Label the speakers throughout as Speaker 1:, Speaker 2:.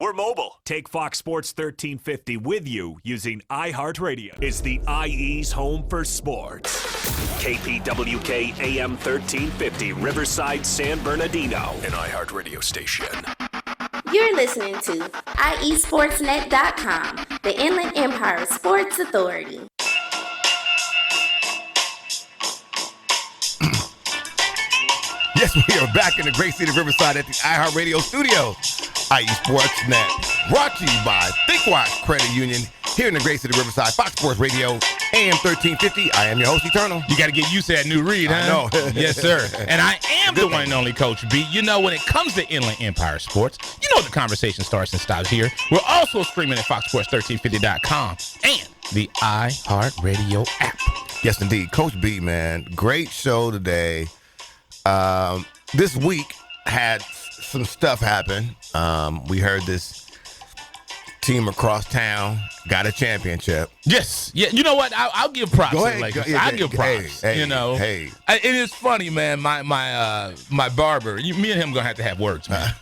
Speaker 1: We're mobile. Take Fox Sports 1350 with you using iHeartRadio. It's the IE's home for sports. KPWK AM 1350, Riverside, San Bernardino, an iHeartRadio station.
Speaker 2: You're listening to IESportsNet.com, the Inland Empire Sports Authority.
Speaker 3: Yes, we are back in the great city of Riverside at the iHeartRadio studios. IE Sports Net, brought to you by ThinkWise Credit Union, here in the great city of Riverside, Fox Sports Radio, AM 1350. I am your host, Eternal.
Speaker 4: You got to get used to that new read, huh?
Speaker 3: I know.
Speaker 4: Yes, sir. And I am the one and only Coach B. You know, when it comes to Inland Empire Sports, you know the conversation starts and stops here. We're also streaming at foxsports1350.com and the iHeartRadio app.
Speaker 3: Yes, indeed. Coach B, man, great show today. This week had some stuff happen. We heard this team across town got a championship.
Speaker 4: Yes. Yeah. You know what? I'll give props to the Lakers. I'll give props.
Speaker 3: Hey,
Speaker 4: you know.
Speaker 3: Hey.
Speaker 4: It is funny, man. My barber. Me and him gonna have to have words, man.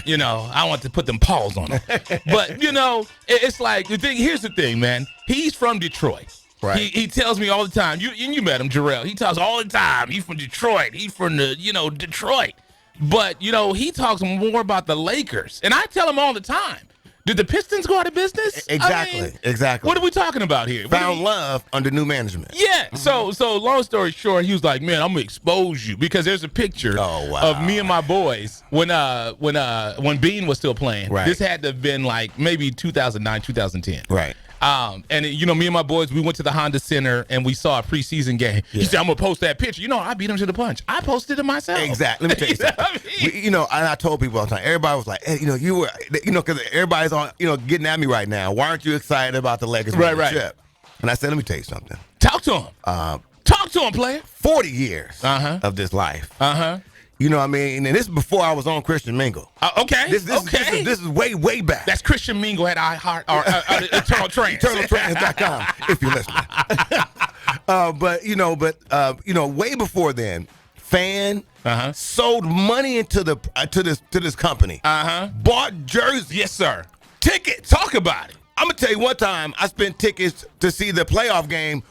Speaker 4: You know, I want to put them paws on him. But you know, it's like the thing. Here's the thing, man. He's from Detroit.
Speaker 3: Right.
Speaker 4: He tells me all the time. You met him, Jarrell. He talks all the time. He's from Detroit. He's from Detroit. But he talks more about the Lakers, and I tell him all the time. Did the Pistons go out of business?
Speaker 3: Exactly. Exactly.
Speaker 4: What are we talking about here?
Speaker 3: Found love under new management.
Speaker 4: Yeah. So long story short, he was like, "Man, I'm gonna expose you," because there's a picture of me and my boys when Bean was still playing.
Speaker 3: Right.
Speaker 4: This had to have been like maybe 2009, 2010.
Speaker 3: Right.
Speaker 4: And me and my boys, we went to the Honda Center and we saw a preseason game.
Speaker 3: Yeah.
Speaker 4: He said, "I'm gonna post that picture." I beat him to the punch. I posted it myself.
Speaker 3: Exactly. Let me tell you something. And I told people all the time. Everybody was like, "Hey, you were, because everybody's on, getting at me right now. Why aren't you excited about the Lakers winning the chip?" And I said, "Let me tell you something.
Speaker 4: Talk to him. Talk to him, player.
Speaker 3: 40 years of this life. You know what I mean? And this is before I was on Christian Mingle.
Speaker 4: Okay.
Speaker 3: This is way back.
Speaker 4: That's Christian Mingle at iHeart or Eternal Trans.
Speaker 3: EternalTrans.com if you're listening. But way before then, Fan sold money into to this company. Bought jerseys.
Speaker 4: Yes, sir.
Speaker 3: Tickets.
Speaker 4: Talk about it.
Speaker 3: I'm gonna tell you one time I spent tickets to see the playoff game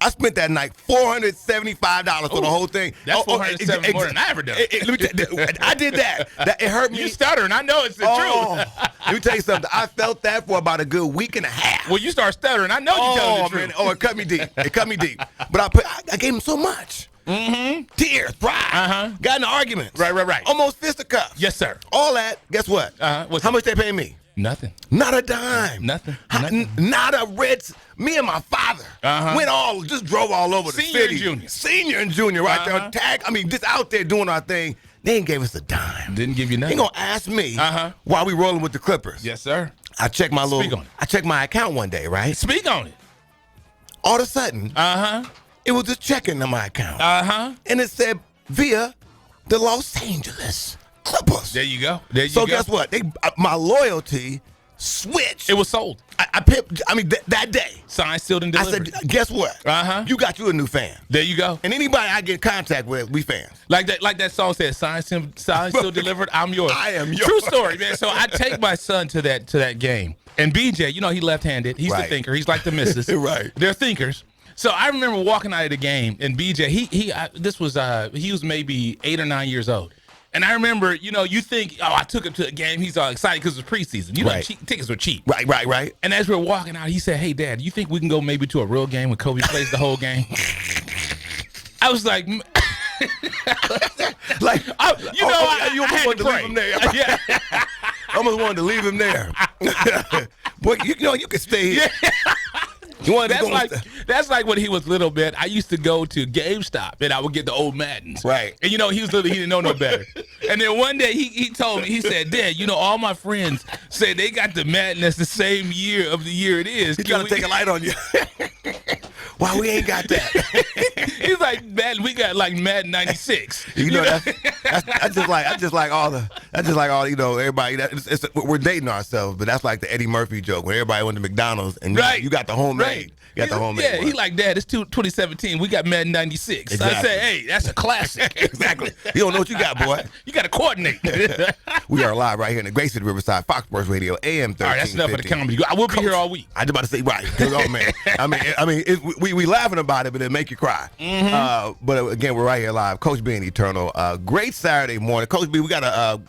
Speaker 3: I spent that night $475 for the whole thing.
Speaker 4: That's $470 more than I ever done.
Speaker 3: Let me tell you, I did that. It hurt me.
Speaker 4: You stuttering. I know it's the truth.
Speaker 3: Let me tell you something. I felt that for about a good week and a half.
Speaker 4: Well, you start stuttering. I know you're telling the truth.
Speaker 3: Man. It cut me deep. But I gave him so much. Tears, pride. Got in an argument.
Speaker 4: Right.
Speaker 3: Almost fisticuffs.
Speaker 4: Yes, sir.
Speaker 3: All that. Guess what? How much they pay me?
Speaker 4: Nothing.
Speaker 3: Not a dime.
Speaker 4: Nothing.
Speaker 3: Not a red. Me and my father drove all over the city. Senior and junior right there. Just out there doing our thing. They ain't gave us a dime.
Speaker 4: Didn't give you nothing.
Speaker 3: They gonna ask me while we rolling with the Clippers.
Speaker 4: Yes, sir.
Speaker 3: I checked my account one day, right?
Speaker 4: Speak on it.
Speaker 3: All of a sudden, it was just checking on my account. And it said via the Los Angeles Clippers.
Speaker 4: There you go.
Speaker 3: So guess what? My loyalty switched.
Speaker 4: It was sold.
Speaker 3: That day.
Speaker 4: Signed, sealed, and delivered.
Speaker 3: I said, guess what? You got you a new fan.
Speaker 4: There you go.
Speaker 3: And anybody I get in contact with, we fans.
Speaker 4: Like that song said, signed, sealed, delivered. I'm yours.
Speaker 3: I am yours.
Speaker 4: True story, man. So I take my son to that game, and BJ, he left-handed. He's the thinker. He's like the missus.
Speaker 3: Right.
Speaker 4: They're thinkers. So I remember walking out of the game, and BJ, he was maybe 8 or 9 years old. And I remember, you think, I took him to a game. He's all excited because it's preseason. Tickets were cheap.
Speaker 3: Right.
Speaker 4: And as we were walking out, he said, "Hey, Dad, you think we can go maybe to a real game when Kobe plays the whole game?" I was like,
Speaker 3: you almost wanted to leave him there.
Speaker 4: Yeah.
Speaker 3: Almost wanted to leave him there. Boy, you can stay here.
Speaker 4: That's like when he was little, man. I used to go to GameStop and I would get the old Maddens.
Speaker 3: Right.
Speaker 4: And he was little, he didn't know no better. And then one day he told me, he said, "Dad, all my friends say they got the Madden that's the same year of the year it is."
Speaker 3: He's trying to take a light on you. Why we ain't got that?
Speaker 4: He's like, "Madden, we got like Madden 96.
Speaker 3: That's just like all the That's just like all everybody. We're dating ourselves, but that's like the Eddie Murphy joke where everybody went to McDonald's and you got the homemade.
Speaker 4: Right.
Speaker 3: You got the homemade.
Speaker 4: Yeah,
Speaker 3: one.
Speaker 4: he like, Dad, it's 2017. We got Madden 96.
Speaker 3: Exactly.
Speaker 4: I said, hey, that's a classic.
Speaker 3: Exactly. You don't know what you got, boy.
Speaker 4: You got to coordinate.
Speaker 3: We are live right here in the great city of Riverside, Fox Sports Radio, AM 1350.
Speaker 4: All right, that's enough of the comedy. I will be here all week.
Speaker 3: I was about to say, right. Oh, man. We laughing about it, but it make you cry.
Speaker 4: Mm-hmm.
Speaker 3: But again, we're right here live. Coach B and Eternal. Great Saturday morning. Coach B, we got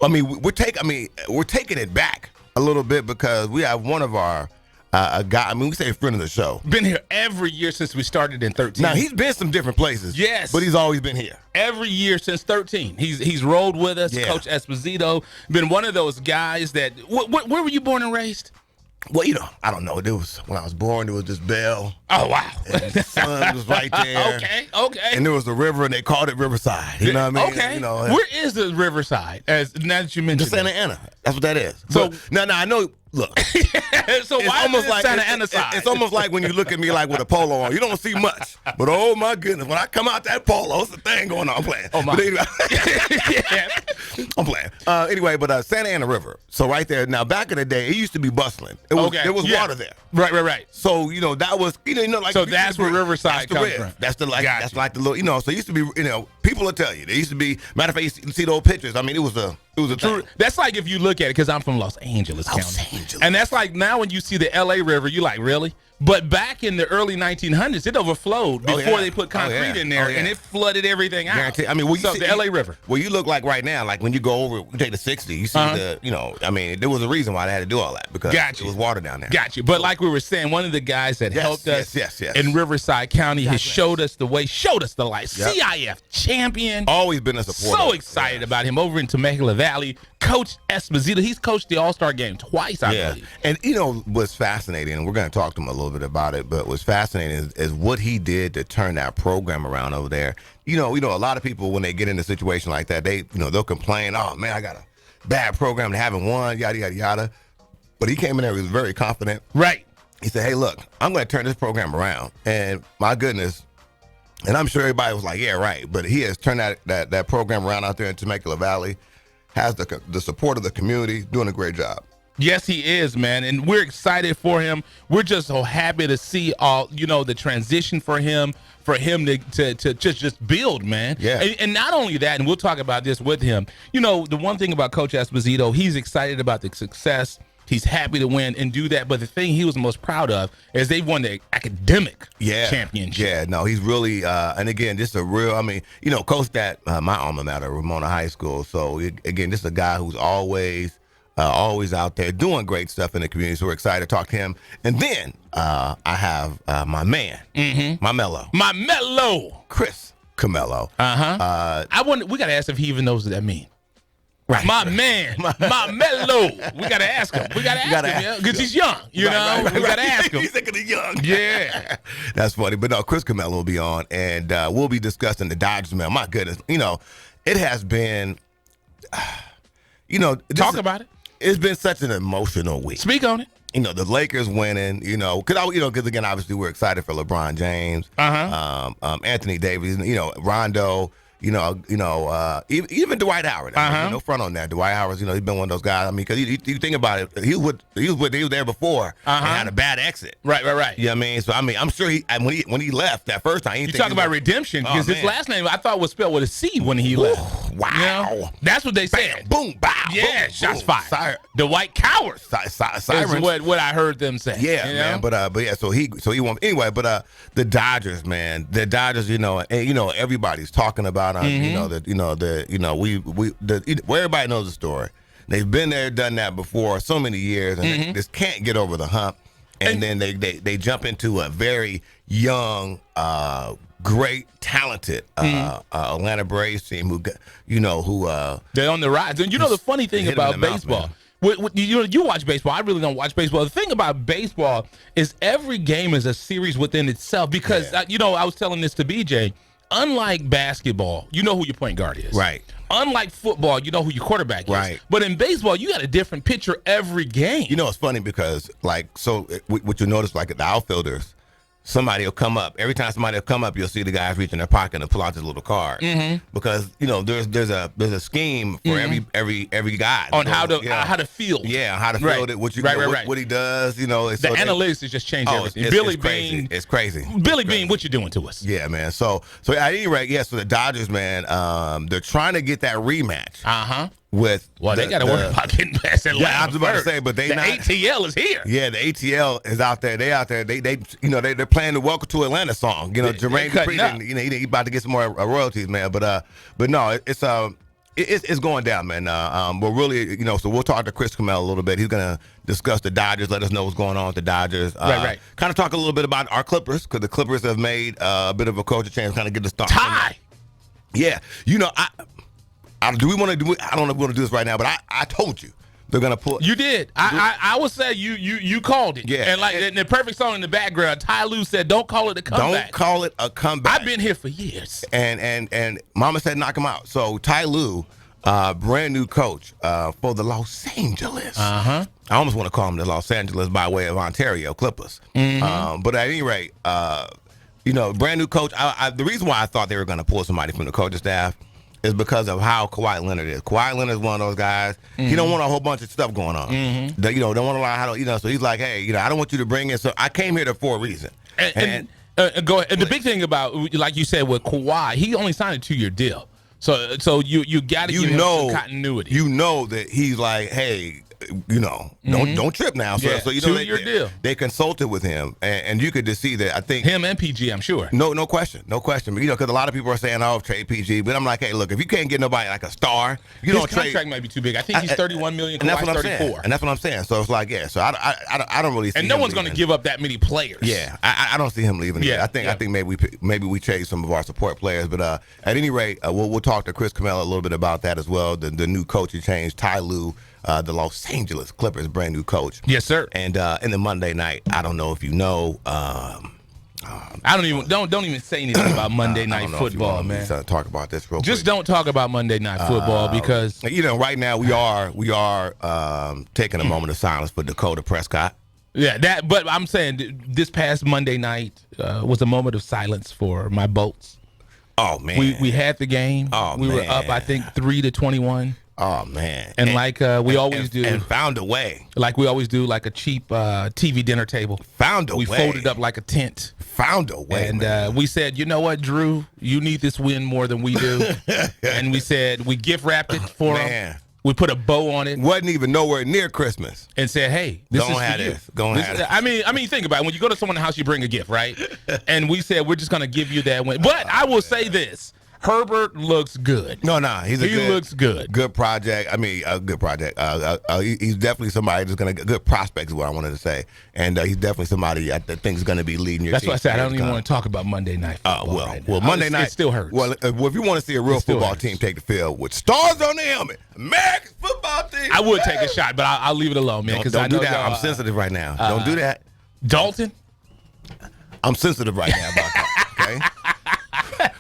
Speaker 3: we're taking it back a little bit because we have one of our a guy. We say a friend of the show.
Speaker 4: Been here every year since we started in 13.
Speaker 3: Now he's been some different places.
Speaker 4: Yes,
Speaker 3: but he's always been here
Speaker 4: every year since 13. He's rolled with us.
Speaker 3: Yeah.
Speaker 4: Coach Esposito been one of those guys that. Where were you born and raised?
Speaker 3: Well, I don't know. It was when I was born. There was this bell.
Speaker 4: Oh wow!
Speaker 3: And the sun was right there.
Speaker 4: Okay.
Speaker 3: And there was a river, and they called it Riverside. You know what I mean?
Speaker 4: Okay. Where is the Riverside? Now that you mentioned,
Speaker 3: Santa Ana. That's what that is.
Speaker 4: So
Speaker 3: now I know. Look,
Speaker 4: so why
Speaker 3: almost
Speaker 4: is it
Speaker 3: like
Speaker 4: Santa Ana side?
Speaker 3: It's almost like when you look at me like with a polo on. You don't see much, but oh my goodness, when I come out that polo, it's a thing going on. I'm playing.
Speaker 4: Oh my!
Speaker 3: But anyway,
Speaker 4: Yeah.
Speaker 3: I'm playing. Anyway, but Santa Ana River. So right there. Now back in the day, it used to be bustling. There was water there.
Speaker 4: Right.
Speaker 3: So that was like.
Speaker 4: So that's where Riverside comes from.
Speaker 3: That's that's like the little. So it used to be people will tell you. There used to be matter of fact, you see those pictures. I mean, it was a thing.
Speaker 4: That's like if you look at it, because I'm from Los Angeles County. And that's like now when you see the LA River, you like, really? But back in the early 1900s, it overflowed before they put concrete in there, and it flooded everything out.
Speaker 3: Guaranteed. I mean,
Speaker 4: the LA River.
Speaker 3: Well, you look like right now, like when you go over, you take the 60, you see there was a reason why they had to do all that because it was water down there.
Speaker 4: Got you. But like we were saying, one of the guys that helped us in Riverside County has showed us the way, showed us the light. Yep. CIF champion.
Speaker 3: Always been a supporter.
Speaker 4: So excited about him over in Temecula Valley. Coach Esposito, he's coached the All-Star game twice, I believe.
Speaker 3: And what's fascinating, and we're going to talk to him a little bit about it, but what's fascinating is what he did to turn that program around over there. A lot of people, when they get in a situation like that, they'll complain, oh, man, I got a bad program, they haven't won, yada, yada, yada. But he came in there, he was very confident.
Speaker 4: Right.
Speaker 3: He said, hey, look, I'm going to turn this program around. And my goodness, and I'm sure everybody was like, yeah, right. But he has turned that program around out there in Temecula Valley, has the support of the community, doing a great job.
Speaker 4: Yes, he is, man, and we're excited for him. We're just so happy to see all the transition for him to just build, man.
Speaker 3: Yeah.
Speaker 4: And not only that, and we'll talk about this with him. The one thing about Coach Esposito, he's excited about the success. He's happy to win and do that. But the thing he was most proud of is they won the academic championship.
Speaker 3: Yeah, no, he's really, and again, just a real, coached at my alma mater, Ramona High School. So, again, this is a guy who's always out there doing great stuff in the community. So we're excited to talk to him. And then I have my man, my mellow, Chris Camello.
Speaker 4: We got to ask if he even knows what that means. Right. My man, my mellow. We got to ask him. We got to ask him, because he's young, We got to ask him.
Speaker 3: He's thinking he's young.
Speaker 4: Yeah.
Speaker 3: That's funny. But no, Chris Camello will be on, and we'll be discussing the Dodgers, man. My goodness. It has been,
Speaker 4: talk about it.
Speaker 3: It's been such an emotional week.
Speaker 4: Speak on it.
Speaker 3: The Lakers winning, because again, obviously we're excited for LeBron James, Anthony Davis, Rondo, even Dwight Howard. No front on that. Dwight Howard's, he's been one of those guys. I mean, because you think about it, he was there before and had a bad exit.
Speaker 4: Right.
Speaker 3: You know what I mean? So I'm sure when he left that first time,
Speaker 4: you talk about redemption, because his last name I thought was spelled with a C when he left.
Speaker 3: Wow,
Speaker 4: that's what they said.
Speaker 3: Boom, bow.
Speaker 4: Yeah,
Speaker 3: boom,
Speaker 4: shots
Speaker 3: boom.
Speaker 4: fired. Dwight Coward.
Speaker 3: Sirens.
Speaker 4: Is what I heard them say.
Speaker 3: Yeah, man. But yeah, so he won anyway. But the Dodgers, man, everybody's talking about them. Where everybody knows the story. They've been there, done that before so many years, and they just can't get over the hump. And then they jump into a very young, great, talented Atlanta Braves team who
Speaker 4: they're on the rise. And the funny thing about baseball, you watch baseball. I really don't watch baseball. The thing about baseball is every game is a series within itself, because I was telling this to BJ. Unlike basketball, you know who your point guard is.
Speaker 3: Right.
Speaker 4: Unlike football, you know who your quarterback is.
Speaker 3: Right.
Speaker 4: But in baseball, you got a different picture every game.
Speaker 3: It's funny because, what you notice, like the outfielders, somebody will come up. Every time somebody will come up, you'll see the guys reach in their pocket and pull out this little card. Because there's a scheme for every guy
Speaker 4: on how to field.
Speaker 3: Yeah, how to field it. What he does. The
Speaker 4: analytics is just changing everything.
Speaker 3: It's crazy.
Speaker 4: Billy Bean, what you doing to us?
Speaker 3: Yeah, man. So at any rate, so the Dodgers, man, they're trying to get that rematch. They got to worry about getting past Atlanta. Yeah, I was about to say, but the
Speaker 4: ATL is here.
Speaker 3: Yeah, the ATL is out there. They out there. They're playing the "Welcome to Atlanta" song. Jermaine Dupri, he about to get some more royalties, man. But no, it's going down, man. We're really, so we'll talk to Chris Kamel a little bit. He's gonna discuss the Dodgers, let us know what's going on with the Dodgers. Right. Kind of talk a little bit about our Clippers, because the Clippers have made a bit of a culture change, kind of get the start.
Speaker 4: Tie.
Speaker 3: Yeah, do we want to do it? I don't know if we want to do this right now, but I told you they're gonna pull.
Speaker 4: You did. I would say you called it.
Speaker 3: Yeah.
Speaker 4: And the perfect song in the background. Ty Lue said, "Don't call it a comeback."
Speaker 3: Don't call it a comeback.
Speaker 4: I've been here for years.
Speaker 3: And Mama said, knock him out. So Ty Lue, brand new coach for the Los Angeles. I almost want to call him the Los Angeles by way of Ontario Clippers. But at any rate, brand new coach. The reason why I thought they were going to pull somebody from the coaching staff is because of how Kawhi Leonard is. Kawhi Leonard is one of those guys. He don't want a whole bunch of stuff going on. Don't want to learn how to, so he's like, hey, I don't want you to bring in. So I came here for a reason.
Speaker 4: And go ahead. And the big thing about, like you said, with Kawhi, he only signed a 2-year deal. So you got to give him some continuity.
Speaker 3: You know that he's like, hey, don't trip now. So
Speaker 4: 2-year deal.
Speaker 3: They consulted with him, and you could just see that. I think
Speaker 4: him and PG, I'm sure.
Speaker 3: No question. But, because a lot of people are saying, "Oh, trade PG," but I'm like, hey, look, if you can't get nobody like a star,
Speaker 4: his contract might be too big. I think he's $31 million.
Speaker 3: And that's what I'm
Speaker 4: 34.
Speaker 3: saying. And that's what I'm saying. So it's like, So I don't really see.
Speaker 4: And no one's going to give up that many players.
Speaker 3: Yeah, I don't see him leaving. Yeah, I think maybe we chase some of our support players. But at any rate, we'll talk to Chris Kamel a little bit about that as well. The new coaching change, Ty Lue. The Los Angeles Clippers brand new coach.
Speaker 4: Yes, sir.
Speaker 3: And in the Monday night, I don't know if you know.
Speaker 4: I don't even say anything about Monday night football, man.
Speaker 3: Talk about this real quick.
Speaker 4: Just don't talk about Monday night football because
Speaker 3: right now we are taking a moment of silence for Dakota Prescott.
Speaker 4: Yeah, but I'm saying this past Monday night was a moment of silence for my Bolts.
Speaker 3: Oh man,
Speaker 4: we had the game. We were up, I think 3-21.
Speaker 3: Oh man!
Speaker 4: And we always do,
Speaker 3: and found a way.
Speaker 4: Like we always do, like a cheap TV dinner table.
Speaker 3: Found a way.
Speaker 4: We folded up like a tent.
Speaker 3: Found a way.
Speaker 4: And we said, you know what, Drew, you need this win more than we do. And we said we gift wrapped it for him. We put a bow on it.
Speaker 3: Wasn't even nowhere near Christmas.
Speaker 4: And said, hey, this is for you.
Speaker 3: Go ahead.
Speaker 4: I mean, think about it. When you go to someone's house, you bring a gift, right? And we said we're just gonna give you that win. But I will say this. Herbert looks good.
Speaker 3: No, he
Speaker 4: looks good.
Speaker 3: Good project. I mean, a good project. He's definitely somebody that's going to good prospect is what I wanted to say, and he's definitely somebody I think is going to be leading your team.
Speaker 4: That's why I said I don't even want to talk about Monday night football right now.
Speaker 3: Monday night
Speaker 4: it still hurts.
Speaker 3: Well, if you want to see a real football team take the field with stars on the helmet, America's football team.
Speaker 4: I would take a shot, but I'll leave it alone, man. Because
Speaker 3: don't do that. I'm sensitive right now. Don't do that.
Speaker 4: Dalton.
Speaker 3: I'm sensitive right now about that. Okay.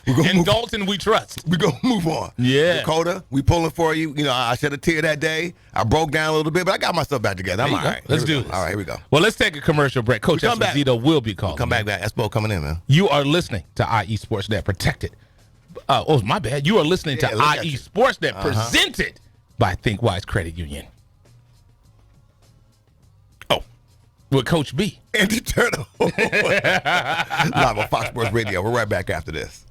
Speaker 4: And Dalton, we trust.
Speaker 3: We're going to move on.
Speaker 4: Yeah.
Speaker 3: Dakota, we pulling for you. I shed a tear that day. I broke down a little bit, but I got myself back together. I'm all right.
Speaker 4: Let's do this.
Speaker 3: All right, here we go.
Speaker 4: Well, let's take a commercial break. Coach Esposito will be calling.
Speaker 3: Come back. Espo coming in, man.
Speaker 4: You are listening to IE Sportsnet Protected. My bad. You are listening to IE Sportsnet presented by ThinkWise Credit Union. With Coach B.
Speaker 3: Andy Turtle. Live on Fox Sports Radio. We're right back after this.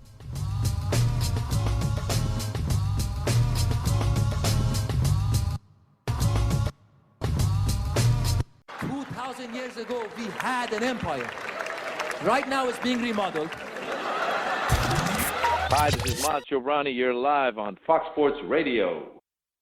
Speaker 5: Years ago, we had an empire. Right now, it's being remodeled.
Speaker 6: Hi, this is Macho Ronnie. You're live on Fox Sports Radio.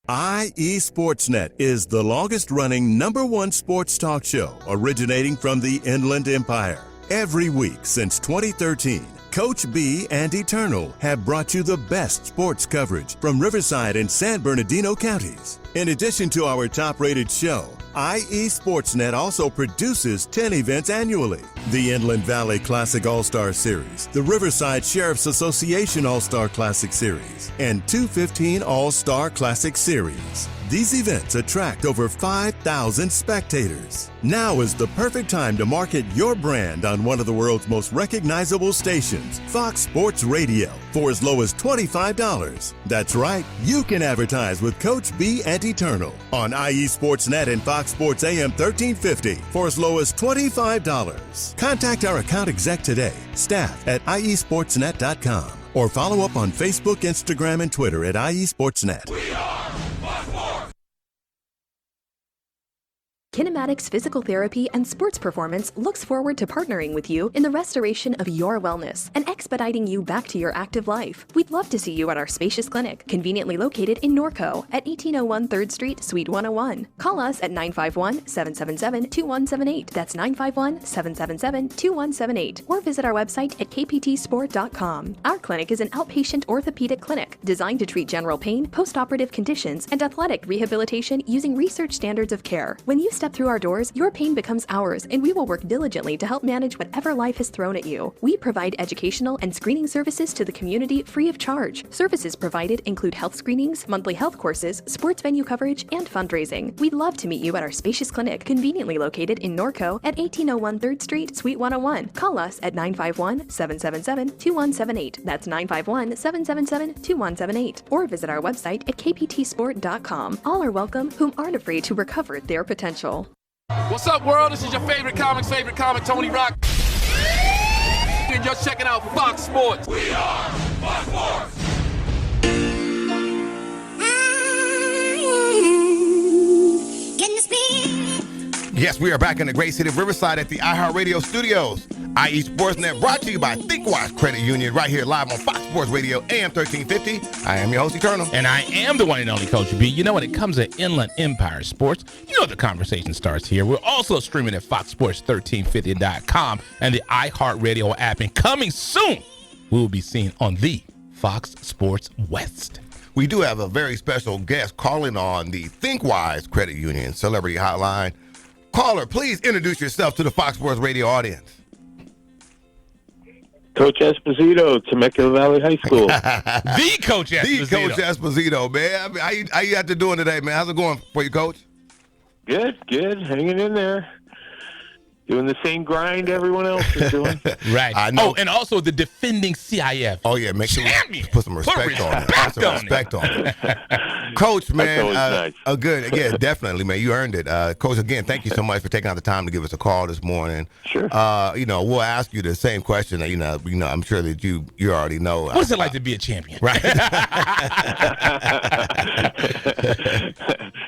Speaker 7: IE Sportsnet is the longest-running #1 sports talk show originating from the Inland Empire. Every week since 2013, Coach B and Eternal have brought you the best sports coverage from Riverside and San Bernardino counties. In addition to our top-rated show, IE Sportsnet also produces 10 events annually. The Inland Valley Classic All-Star Series, the Riverside Sheriff's Association All-Star Classic Series, and 215 All-Star Classic Series. These events attract over 5,000 spectators. Now is the perfect time to market your brand on one of the world's most recognizable stations, Fox Sports Radio, for as low as $25. That's right, you can advertise with Coach B and Eternal on IE Sportsnet and Fox Sports AM 1350 for as low as $25. Contact our account exec today, staff at iesportsnet.com, or follow up on Facebook, Instagram, and Twitter at IE Sportsnet.
Speaker 1: We are Fox Sports.
Speaker 8: Kinematics Physical Therapy and Sports Performance looks forward to partnering with you in the restoration of your wellness and expediting you back to your active life. We'd love to see you at our spacious clinic, conveniently located in Norco at 1801 3rd Street, Suite 101. Call us at 951-777-2178. That's 951-777-2178. Or visit our website at kptsport.com. Our clinic is an outpatient orthopedic clinic designed to treat general pain, postoperative conditions, and athletic rehabilitation using research standards of care. When you step through our doors, your pain becomes ours, and we will work diligently to help manage whatever life has thrown at you. We provide educational and screening services to the community free of charge. Services provided include health screenings, monthly health courses, sports venue coverage, and fundraising. We'd love to meet you at our spacious clinic, conveniently located in Norco at 1801 3rd Street, Suite 101. Call us at 951-777-2178. That's 951-777-2178. Or visit our website at kptsport.com. All are welcome whom aren't afraid to recover their potential.
Speaker 9: What's up, world? This is your favorite comic, Tony Rock. And you're checking out Fox Sports.
Speaker 1: We are Fox Sports.
Speaker 3: Yes, we are back in the great city of Riverside at the iHeartRadio studios. IE Sportsnet brought to you by Thinkwise Credit Union right here live on Fox Sports Radio AM 1350. I am your host, Eternal.
Speaker 4: And I am the one and only Coach B. You know, when it comes to Inland Empire Sports, you know the conversation starts here. We're also streaming at foxsports1350.com and the iHeartRadio app. And coming soon, we will be seen on the Fox Sports West.
Speaker 3: We do have a very special guest calling on the Thinkwise Credit Union Celebrity Hotline. Caller, please introduce yourself to the Fox Sports Radio audience.
Speaker 6: Coach Esposito, Temecula Valley High School.
Speaker 4: The Coach Esposito.
Speaker 3: The Coach Esposito, man. I mean, how you out there doing today, man? How's it going for you, Coach?
Speaker 6: Good. Hanging in there. Doing the same grind everyone else is doing.
Speaker 4: Right.
Speaker 3: I know.
Speaker 4: Oh, and also the defending CIF.
Speaker 3: Oh, yeah. Make sure we put some respect on it. Put some respect on it. Coach, man.
Speaker 6: Nice.
Speaker 3: Good. Yeah, definitely, man. You earned it. Coach, again, thank you so much for taking out the time to give us a call this morning.
Speaker 6: Sure.
Speaker 3: We'll ask you the same question that, I'm sure that you already know.
Speaker 4: What is it like to be a champion?
Speaker 3: Right.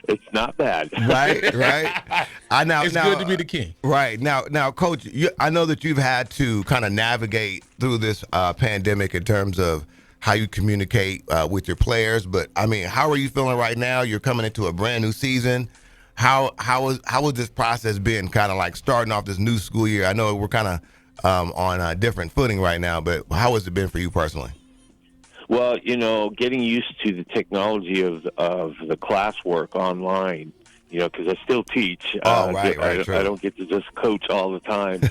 Speaker 6: It's not bad.
Speaker 3: Right.
Speaker 4: It's good to be the king.
Speaker 3: Right. Now, Coach, I know that you've had to kind of navigate through this pandemic in terms of how you communicate with your players. But, I mean, how are you feeling right now? You're coming into a brand new season. How has this process been, kind of like starting off this new school year? I know we're kind of on a different footing right now, but how has it been for you personally?
Speaker 6: Well, getting used to the technology of the classwork online, because I still teach.
Speaker 3: Right.
Speaker 6: I don't get to just coach all the time.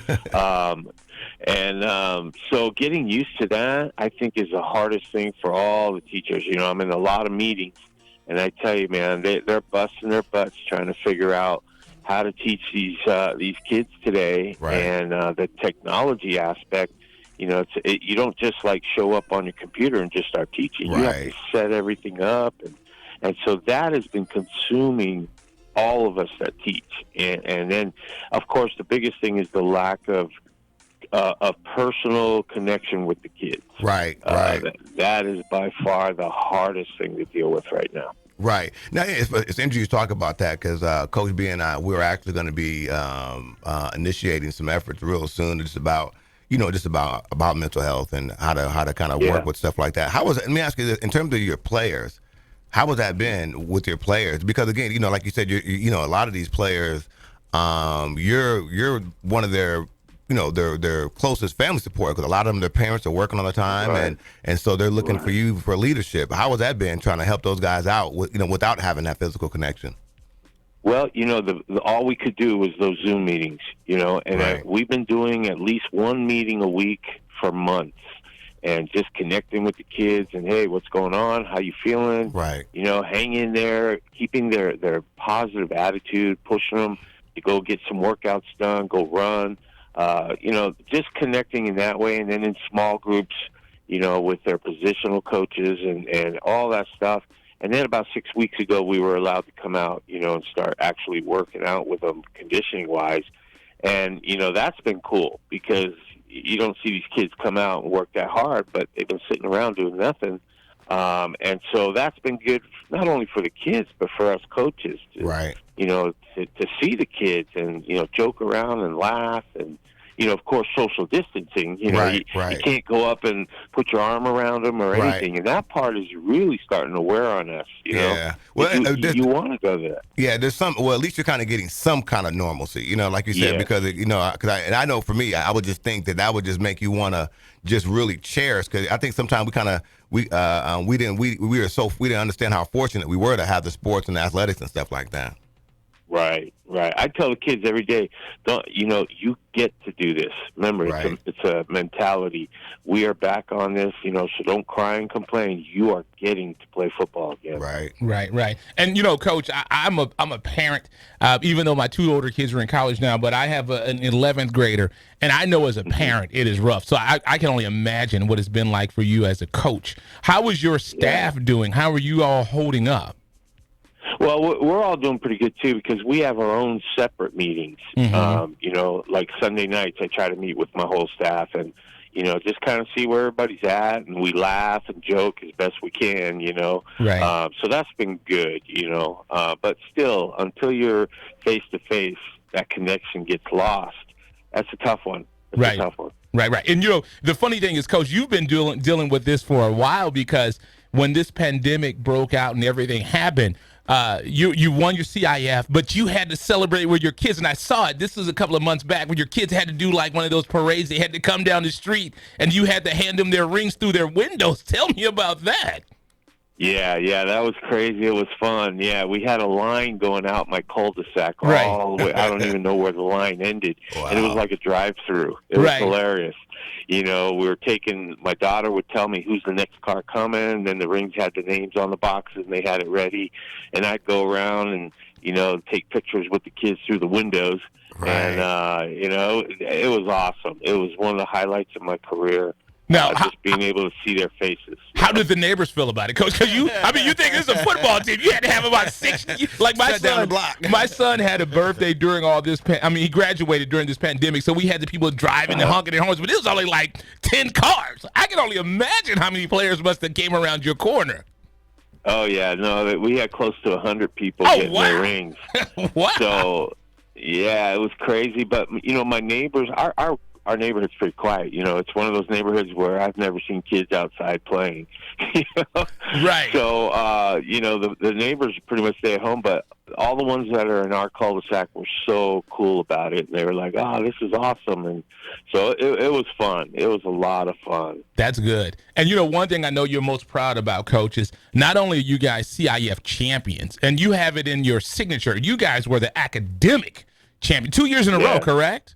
Speaker 6: So getting used to that, I think, is the hardest thing for all the teachers. I'm in a lot of meetings, and I tell you, man, they're busting their butts trying to figure out how to teach these kids today.
Speaker 3: Right.
Speaker 6: And the technology aspect, you don't just like show up on your computer and just start teaching.
Speaker 3: Right.
Speaker 6: You have to set everything up, and so that has been consuming all of us that teach. And then, of course, the biggest thing is the lack of personal connection with the kids.
Speaker 3: Right.
Speaker 6: That is by far the hardest thing to deal with right now.
Speaker 3: Right. Now, it's interesting you talk about that because Coach B and I, we're actually going to be initiating some efforts real soon just about mental health and how to kind of work with stuff like that. Let me ask you this, in terms of your players, how has that been with your players? Because again, like you said, a lot of these players, you're one of their closest family support, because a lot of them, their parents are working all the time,
Speaker 6: right.
Speaker 3: and so they're looking for you for leadership. How has that been, trying to help those guys out without having that physical connection?
Speaker 6: Well, all we could do was those Zoom meetings, and
Speaker 3: right.
Speaker 6: we've been doing at least one meeting a week for months. and just connecting with the kids and, hey, what's going on? How you feeling?
Speaker 3: Right.
Speaker 6: You know, hang in there, keeping their positive attitude, pushing them to go get some workouts done, go run. You know, just connecting in that way, and then in small groups, you know, with their positional coaches and all that stuff. And then about 6 weeks ago, we were allowed to come out, you know, and start actually working out with them conditioning-wise. And, you know, that's been cool because you don't see these kids come out and work that hard, but they've been sitting around doing nothing. And so that's been good not only for the kids, but for us coaches to,
Speaker 3: Right.
Speaker 6: you know, to see the kids and, you know, joke around and laugh and, you know, of course, social distancing. You know,
Speaker 3: Right,
Speaker 6: you
Speaker 3: right.
Speaker 6: can't go up and put your arm around them or
Speaker 3: Right.
Speaker 6: anything. And that part is really starting to wear on us, you know.
Speaker 3: Yeah. Well,
Speaker 6: you want to go there.
Speaker 3: Yeah, there's some. Well, at least you're kind of getting some kind of normalcy, you know, like you said,
Speaker 6: Yeah.
Speaker 3: because you know, I know for me, I would just think that would just make you want to just really cherish. Because I think sometimes we didn't understand how fortunate we were to have the sports and the athletics and stuff like that.
Speaker 6: Right. I tell the kids every day, you get to do this. Remember,
Speaker 3: Right.
Speaker 6: it's a mentality. We are back on this, you know, so don't cry and complain. You are getting to play football again.
Speaker 4: Right. And, you know, Coach, I'm a parent, even though my two older kids are in college now, but I have an 11th grader, and I know as a parent it is rough. So I can only imagine what it's been like for you as a coach. How is your staff doing? How are you all holding up?
Speaker 6: Well, we're all doing pretty good, too, because we have our own separate meetings. You know, like Sunday nights, I try to meet with my whole staff and, you know, just kind of see where everybody's at, and we laugh and joke as best we can, you know.
Speaker 4: Right.
Speaker 6: So that's been good, you know. But still, until you're face-to-face, that connection gets lost. That's a tough one. It's a tough one.
Speaker 4: Right. And, you know, the funny thing is, Coach, you've been dealing with this for a while because when this pandemic broke out and everything happened, you won your CIF, but you had to celebrate with your kids. And I saw it. This was a couple of months back when your kids had to do like one of those parades. They had to come down the street, and you had to hand them their rings through their windows. Tell me about that.
Speaker 6: Yeah, that was crazy. It was fun. Yeah, we had a line going out my cul-de-sac
Speaker 4: Right.
Speaker 6: all the way. I don't even know where the line ended.
Speaker 3: Wow.
Speaker 6: And it was like a drive-through. It was
Speaker 4: Right.
Speaker 6: hilarious. You know, my daughter would tell me who's the next car coming, and then the rings had the names on the boxes, and they had it ready. And I'd go around and, you know, take pictures with the kids through the windows.
Speaker 3: Right.
Speaker 6: And, you know, it was awesome. It was one of the highlights of my career.
Speaker 4: Now,
Speaker 6: just being able to see their faces.
Speaker 4: How did the neighbors feel about it, Coach? Because you think this is a football team. You had to have about 60. Like
Speaker 3: Shut down the block.
Speaker 4: My son had a birthday during all this. He graduated during this pandemic, so we had the people driving and honking their horns, but it was only like 10 cars. I can only imagine how many players must have came around your corner.
Speaker 6: Oh, yeah. No, we had close to 100 people
Speaker 4: Oh,
Speaker 6: getting
Speaker 4: wow.
Speaker 6: their rings.
Speaker 4: Wow.
Speaker 6: So, yeah, it was crazy. But, you know, my neighbors, our neighborhood's pretty quiet. You know, it's one of those neighborhoods where I've never seen kids outside playing. You know?
Speaker 4: Right.
Speaker 6: So, you know, the neighbors pretty much stay at home, but all the ones that are in our cul-de-sac were so cool about it. And they were like, oh, this is awesome. And so it was fun. It was a lot of fun.
Speaker 4: That's good. And, you know, one thing I know you're most proud about, Coach, is not only are you guys CIF champions, and you have it in your signature, you guys were the academic champion 2 years in a row, correct?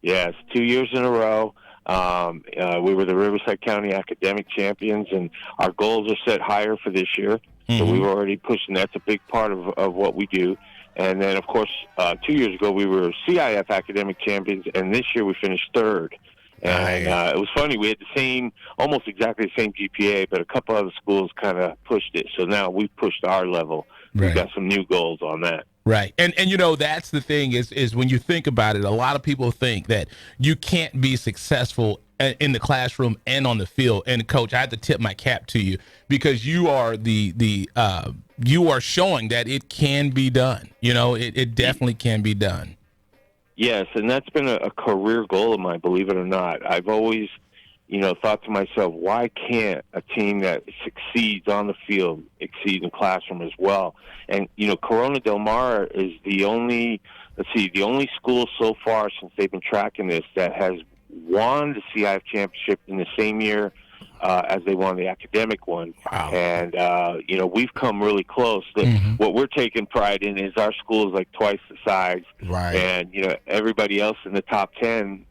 Speaker 6: Yes, 2 years in a row. We were the Riverside County Academic Champions, and our goals are set higher for this year. So we were already pushing. That's a big part of what we do. And then, of course, 2 years ago, we were CIF Academic Champions, and this year we finished third. And it was funny. We had almost exactly the same GPA, but a couple other schools kind of pushed it. So now we've pushed our level.
Speaker 4: Right.
Speaker 6: We've got some new goals on that.
Speaker 4: Right. And you know, that's the thing is when you think about it, a lot of people think that you can't be successful in the classroom and on the field. And Coach, I have to tip my cap to you because you are you are showing that it can be done. You know, it definitely can be done.
Speaker 6: Yes, and that's been a career goal of mine, believe it or not. I've always, you know, thought to myself, why can't a team that succeeds on the field exceed in the classroom as well? And, you know, Corona Del Mar is the only school so far since they've been tracking this that has won the CIF championship in the same year as they won the academic one.
Speaker 4: Wow.
Speaker 6: And, you know, we've come really close. What we're taking pride in is our school is like twice the size.
Speaker 3: Right.
Speaker 6: And, you know, everybody else in the top 10,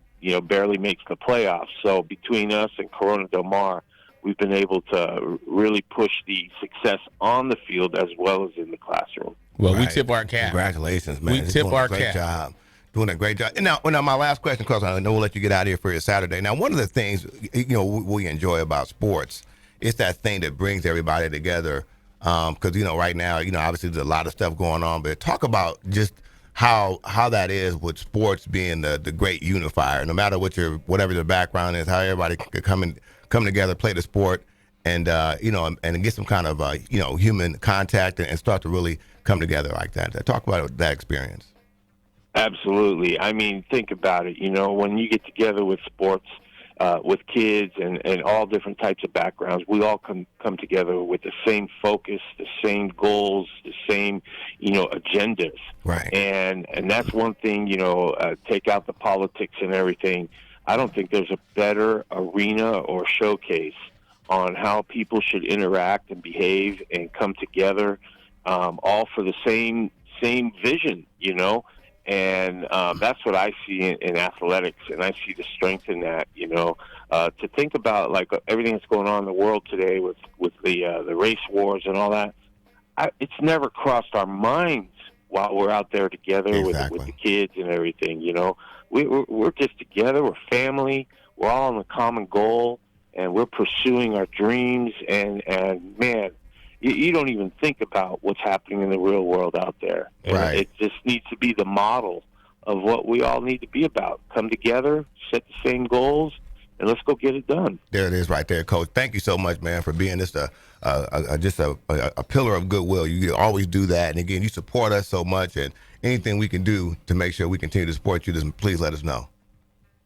Speaker 6: barely makes the playoffs. So between us and Corona Del Mar, we've been able to really push the success on the field as well as in the classroom.
Speaker 4: Well, we tip our cap.
Speaker 3: Congratulations, man.
Speaker 4: We tip our cap.
Speaker 3: Great job. Doing a great job. And now my last question, because I know we'll let you get out of here for your Saturday. Now, one of the things, we enjoy about sports is that thing that brings everybody together. Because, right now, obviously there's a lot of stuff going on. But talk about just how that is with sports being the great unifier. No matter whatever your background is, how everybody can come together, play the sport, and and get some kind of human contact and start to really come together like that. Talk about that experience.
Speaker 6: Absolutely. I mean, think about it. When you get together with sports, with kids and all different types of backgrounds, we all come together with the same focus, the same goals, the same agendas.
Speaker 3: Right.
Speaker 6: And that's one thing. Take out the politics and everything. I don't think there's a better arena or showcase on how people should interact and behave and come together, all for the same vision, And that's what I see in athletics, and I see the strength in that, to think about like everything that's going on in the world today with the race wars and all that. It's never crossed our minds while we're out there together with the kids and everything, We're just together. We're family. We're all on a common goal, and we're pursuing our dreams. And man, you don't even think about what's happening in the real world out there.
Speaker 3: Right.
Speaker 6: It just needs to be the model of what we all need to be about. Come together, set the same goals, and let's go get it done.
Speaker 3: There it is right there, Coach. Thank you so much, man, for being just a pillar of goodwill. You always do that. And, again, you support us so much, and anything we can do to make sure we continue to support you, just please let us know.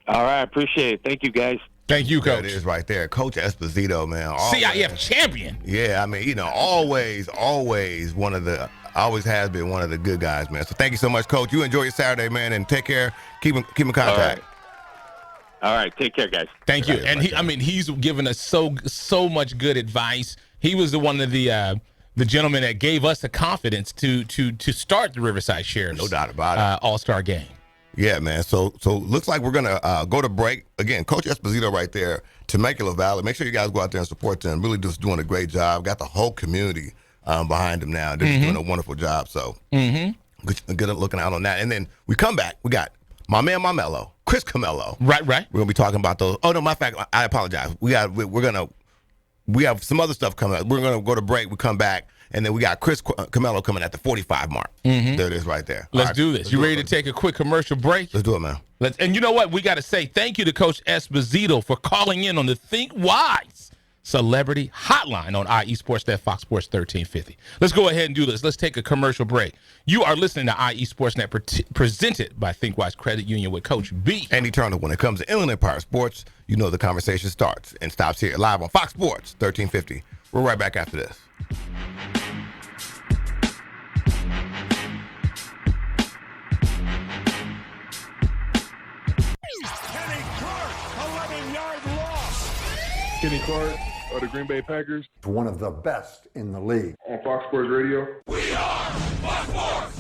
Speaker 6: All right. Appreciate it. Thank you, guys.
Speaker 4: Thank you, Coach.
Speaker 3: There it is right there. Coach Esposito, man.
Speaker 4: CIF champion.
Speaker 3: Yeah, I mean, always has been one of the good guys, man. So thank you so much, Coach. You enjoy your Saturday, man, and take care. Keep in contact.
Speaker 6: All right. Take care, guys.
Speaker 4: Thank you. And he's given us so much good advice. He was one of the gentlemen that gave us the confidence to start the Riverside Sheriffs.
Speaker 3: No doubt about it.
Speaker 4: All-Star game.
Speaker 3: Yeah, man. So looks like we're gonna go to break again. Coach Esposito right there, Temecula Valley. Make sure you guys go out there and support them. Really just doing a great job. Got the whole community behind them now. They're just doing a wonderful job. So good looking out on that. And then we come back. We got my man Marmello, Chris Camello.
Speaker 4: Right.
Speaker 3: We're gonna be talking about those. Oh no, matter of fact, I apologize. We have some other stuff coming up. We're gonna go to break. We come back. And then we got Chris Camello coming at the 45 mark. There it is right there.
Speaker 4: Let's do this. You ready to take a quick commercial break?
Speaker 3: Let's do it, man.
Speaker 4: And you know what? We got to say thank you to Coach Esposito for calling in on the Think Wise Celebrity Hotline on IE Sportsnet, Fox Sports 1350. Let's go ahead and do this. Let's take a commercial break. You are listening to IE Sportsnet presented by Think Wise Credit Union with Coach B.
Speaker 3: And Eternal. When it comes to Inland Empire Sports, the conversation starts and stops here live on Fox Sports 1350. We're right back after this.
Speaker 10: Kenny Clark of the Green Bay Packers.
Speaker 11: One of the best in the league.
Speaker 10: On Fox Sports Radio.
Speaker 1: We are Fox Sports.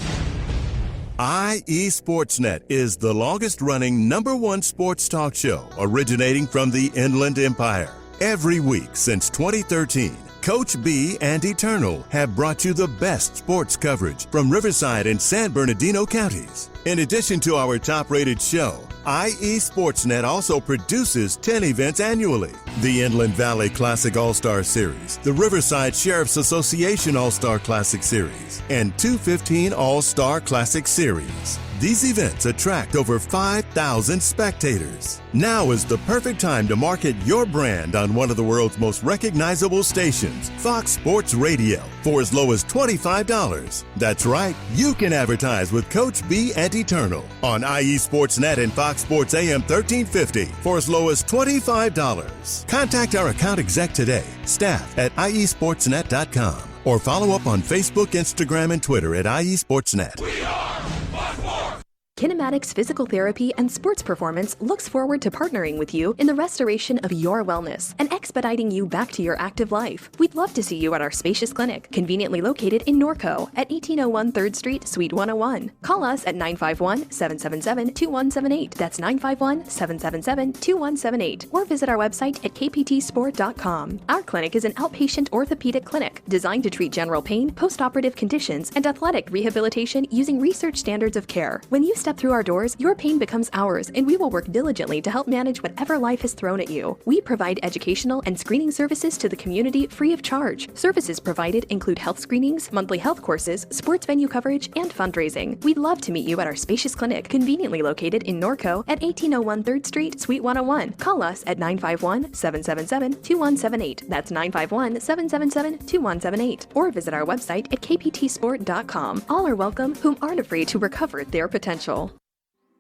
Speaker 7: IE Sportsnet is the longest-running #1 sports talk show originating from the Inland Empire. Every week since 2013, Coach B and Eternal have brought you the best sports coverage from Riverside and San Bernardino counties. In addition to our top-rated show, IE Sportsnet also produces 10 events annually. The Inland Valley Classic All-Star Series, the Riverside Sheriff's Association All-Star Classic Series, and 215 All-Star Classic Series. These events attract over 5,000 spectators. Now is the perfect time to market your brand on one of the world's most recognizable stations, Fox Sports Radio, for as low as $25. That's right, you can advertise with Coach B and Eternal on IE Sportsnet and Fox Sports AM 1350 for as low as $25. Contact our account exec today, staff at iesportsnet.com, or follow up on Facebook, Instagram, and Twitter at IE Sportsnet.
Speaker 1: We are Fox Sports.
Speaker 8: Kinematics Physical Therapy and Sports Performance looks forward to partnering with you in the restoration of your wellness and expediting you back to your active life. We'd love to see you at our spacious clinic, conveniently located in Norco at 1801 3rd Street, Suite 101. Call us at 951-777-2178. That's 951-777-2178. Or visit our website at kptsport.com. Our clinic is an outpatient orthopedic clinic designed to treat general pain, postoperative conditions, and athletic rehabilitation using research standards of care. When you step through our doors, your pain becomes ours, and we will work diligently to help manage whatever life has thrown at you. We provide educational and screening services to the community free of charge. Services provided include health screenings, monthly health courses, sports venue coverage, and fundraising. We'd love to meet you at our spacious clinic, conveniently located in Norco at 1801 3rd Street, Suite 101. Call us at 951-777-2178. That's 951-777-2178. Or visit our website at kptsport.com. All are welcome whom aren't afraid to recover their potential.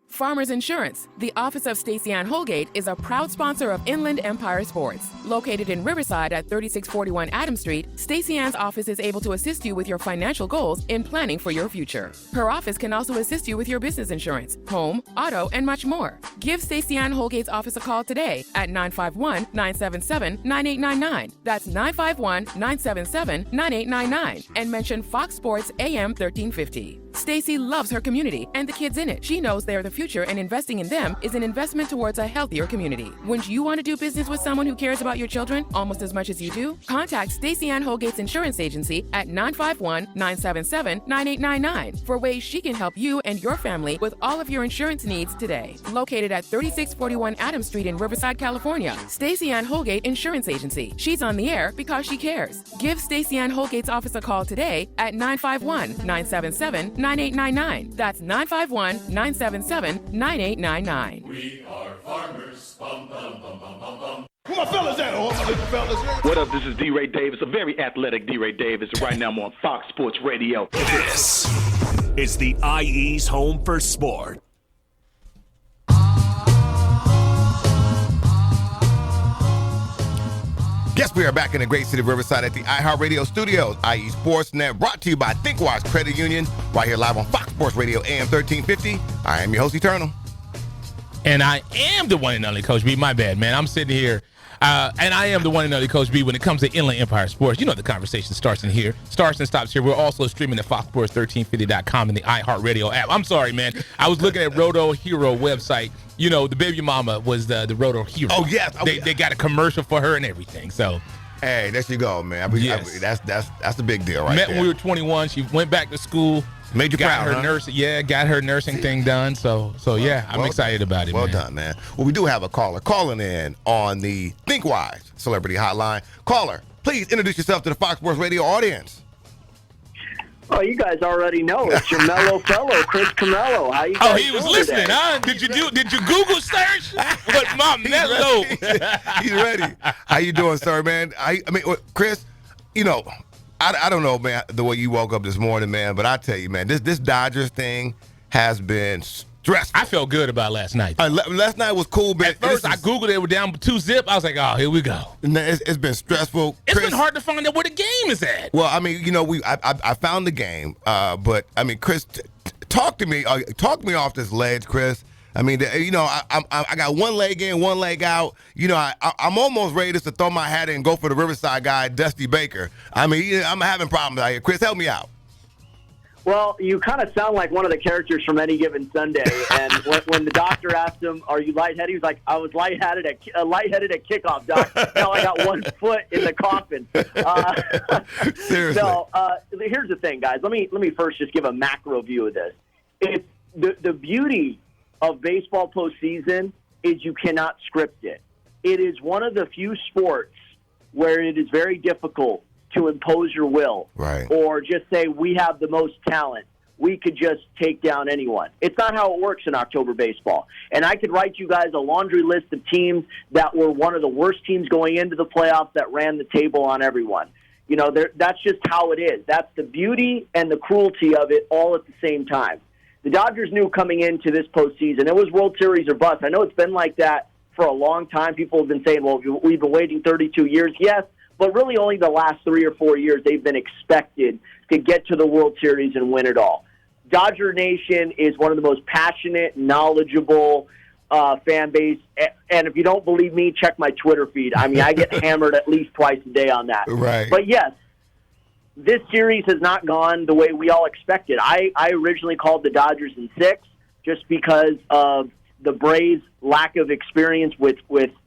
Speaker 12: Farmers Insurance, the office of Stacey Ann Holgate, is a proud sponsor of Inland Empire Sports. Located in Riverside at 3641 Adams Street, Stacey Ann's office is able to assist you with your financial goals in planning for your future. Her office can also assist you with your business insurance, home, auto, and much more. Give Stacey Ann Holgate's office a call today at 951-977-9899. That's 951-977-9899. And mention Fox Sports AM 1350. Stacey loves her community and the kids in it. She knows they are the future, and investing in them is an investment towards a healthier community. Wouldn't you want to do business with someone who cares about your children almost as much as you do? Contact Stacey Ann Holgate's insurance agency at 951-977-9899 for ways she can help you and your family with all of your insurance needs today. Located at 3641 Adams Street in Riverside, California, Stacey Ann Holgate Insurance Agency. She's on the air because she cares. Give Stacey Ann Holgate's office a call today at 951-977-9899. That's 951-977-9899.
Speaker 13: We are farmers. Bum, bum, bum, bum, bum, bum.
Speaker 14: Where my fellas at? All my little fellas.
Speaker 15: What up? This is D-Ray Davis, a very athletic D-Ray Davis. Right now I'm on Fox Sports Radio.
Speaker 1: This is the IE's home for sport.
Speaker 3: Yes, we are back in the great city of Riverside at the iHeartRadio studios. IE Sportsnet, brought to you by Thinkwise Credit Union, right here live on Fox Sports Radio AM 1350. I am your host, Eternal.
Speaker 4: And I am the one and only Coach B. My bad, man. I'm sitting here, and I am the one and only Coach B when it comes to Inland Empire Sports. You know the conversation starts in here, starts and stops here. We're also streaming at foxsports1350.com and the iHeartRadio app. I'm sorry, man. I was looking at Roto Hero website. You know, the baby mama was the Roto Hero.
Speaker 3: Oh, yes.
Speaker 4: They got a commercial for her and everything. So,
Speaker 3: hey, there you go, man.
Speaker 4: Yes.
Speaker 3: That's a big deal, right?
Speaker 4: Met
Speaker 3: there.
Speaker 4: when we were 21. She went back to school.
Speaker 3: Made you
Speaker 4: got
Speaker 3: proud,
Speaker 4: her
Speaker 3: huh?
Speaker 4: nursing. Yeah, got her nursing thing done. So yeah, I'm excited about it.
Speaker 3: Well
Speaker 4: man.
Speaker 3: done, man. Well, we do have a caller calling in on the Thinkwise Celebrity Hotline. Caller, please introduce yourself to the Fox Sports Radio audience.
Speaker 16: Oh, you guys already know it's your mellow fellow, Chris Camello. How you guys
Speaker 4: Oh, he was listening,
Speaker 16: today?
Speaker 4: huh? Did you Google search? What's my mellow?
Speaker 3: He's ready. How you doing, sir, man? I mean, Chris, you know, I don't know, man, the way you woke up this morning, man, but I tell you, man, this Dodgers thing has been stressful.
Speaker 4: I felt good about last night.
Speaker 3: Last night was cool, but
Speaker 4: at first I Googled it, we're down 2-0. I was like, oh, here we go.
Speaker 3: It's been stressful.
Speaker 4: It's been hard to find out where the game is at.
Speaker 3: Well, I mean, you know, I found the game, but I mean, Chris, talk to me off this ledge, Chris. I mean, you know, I got one leg in, one leg out. You know, I'm almost ready just to throw my hat in and go for the Riverside guy, Dusty Baker. I mean, I'm having problems out here. Chris, help me out.
Speaker 16: Well, you kind of sound like one of the characters from Any Given Sunday. And when the doctor asked him, "Are you lightheaded?" He was like, "I was lightheaded at kickoff, doc. Now I got one foot in the coffin."
Speaker 3: Seriously.
Speaker 16: So here's the thing, guys. Let me first just give a macro view of this. It's the beauty of baseball postseason is you cannot script it. It is one of the few sports where it is very difficult to impose your will,
Speaker 3: right?
Speaker 16: Or just say we have the most talent. We could just take down anyone. It's not how it works in October baseball. And I could write you guys a laundry list of teams that were one of the worst teams going into the playoffs that ran the table on everyone. You know, that's just how it is. That's the beauty and the cruelty of it all at the same time. The Dodgers knew coming into this postseason, it was World Series or bust. I know it's been like that for a long time. People have been saying, well, we've been waiting 32 years. Yes, but really only the last 3 or 4 years they've been expected to get to the World Series and win it all. Dodger Nation is one of the most passionate, knowledgeable fan base. And if you don't believe me, check my Twitter feed. I mean, I get hammered at least twice a day on that.
Speaker 3: Right.
Speaker 16: But yes, this series has not gone the way we all expected. I originally called the Dodgers in 6 just because of the Braves' lack of experience with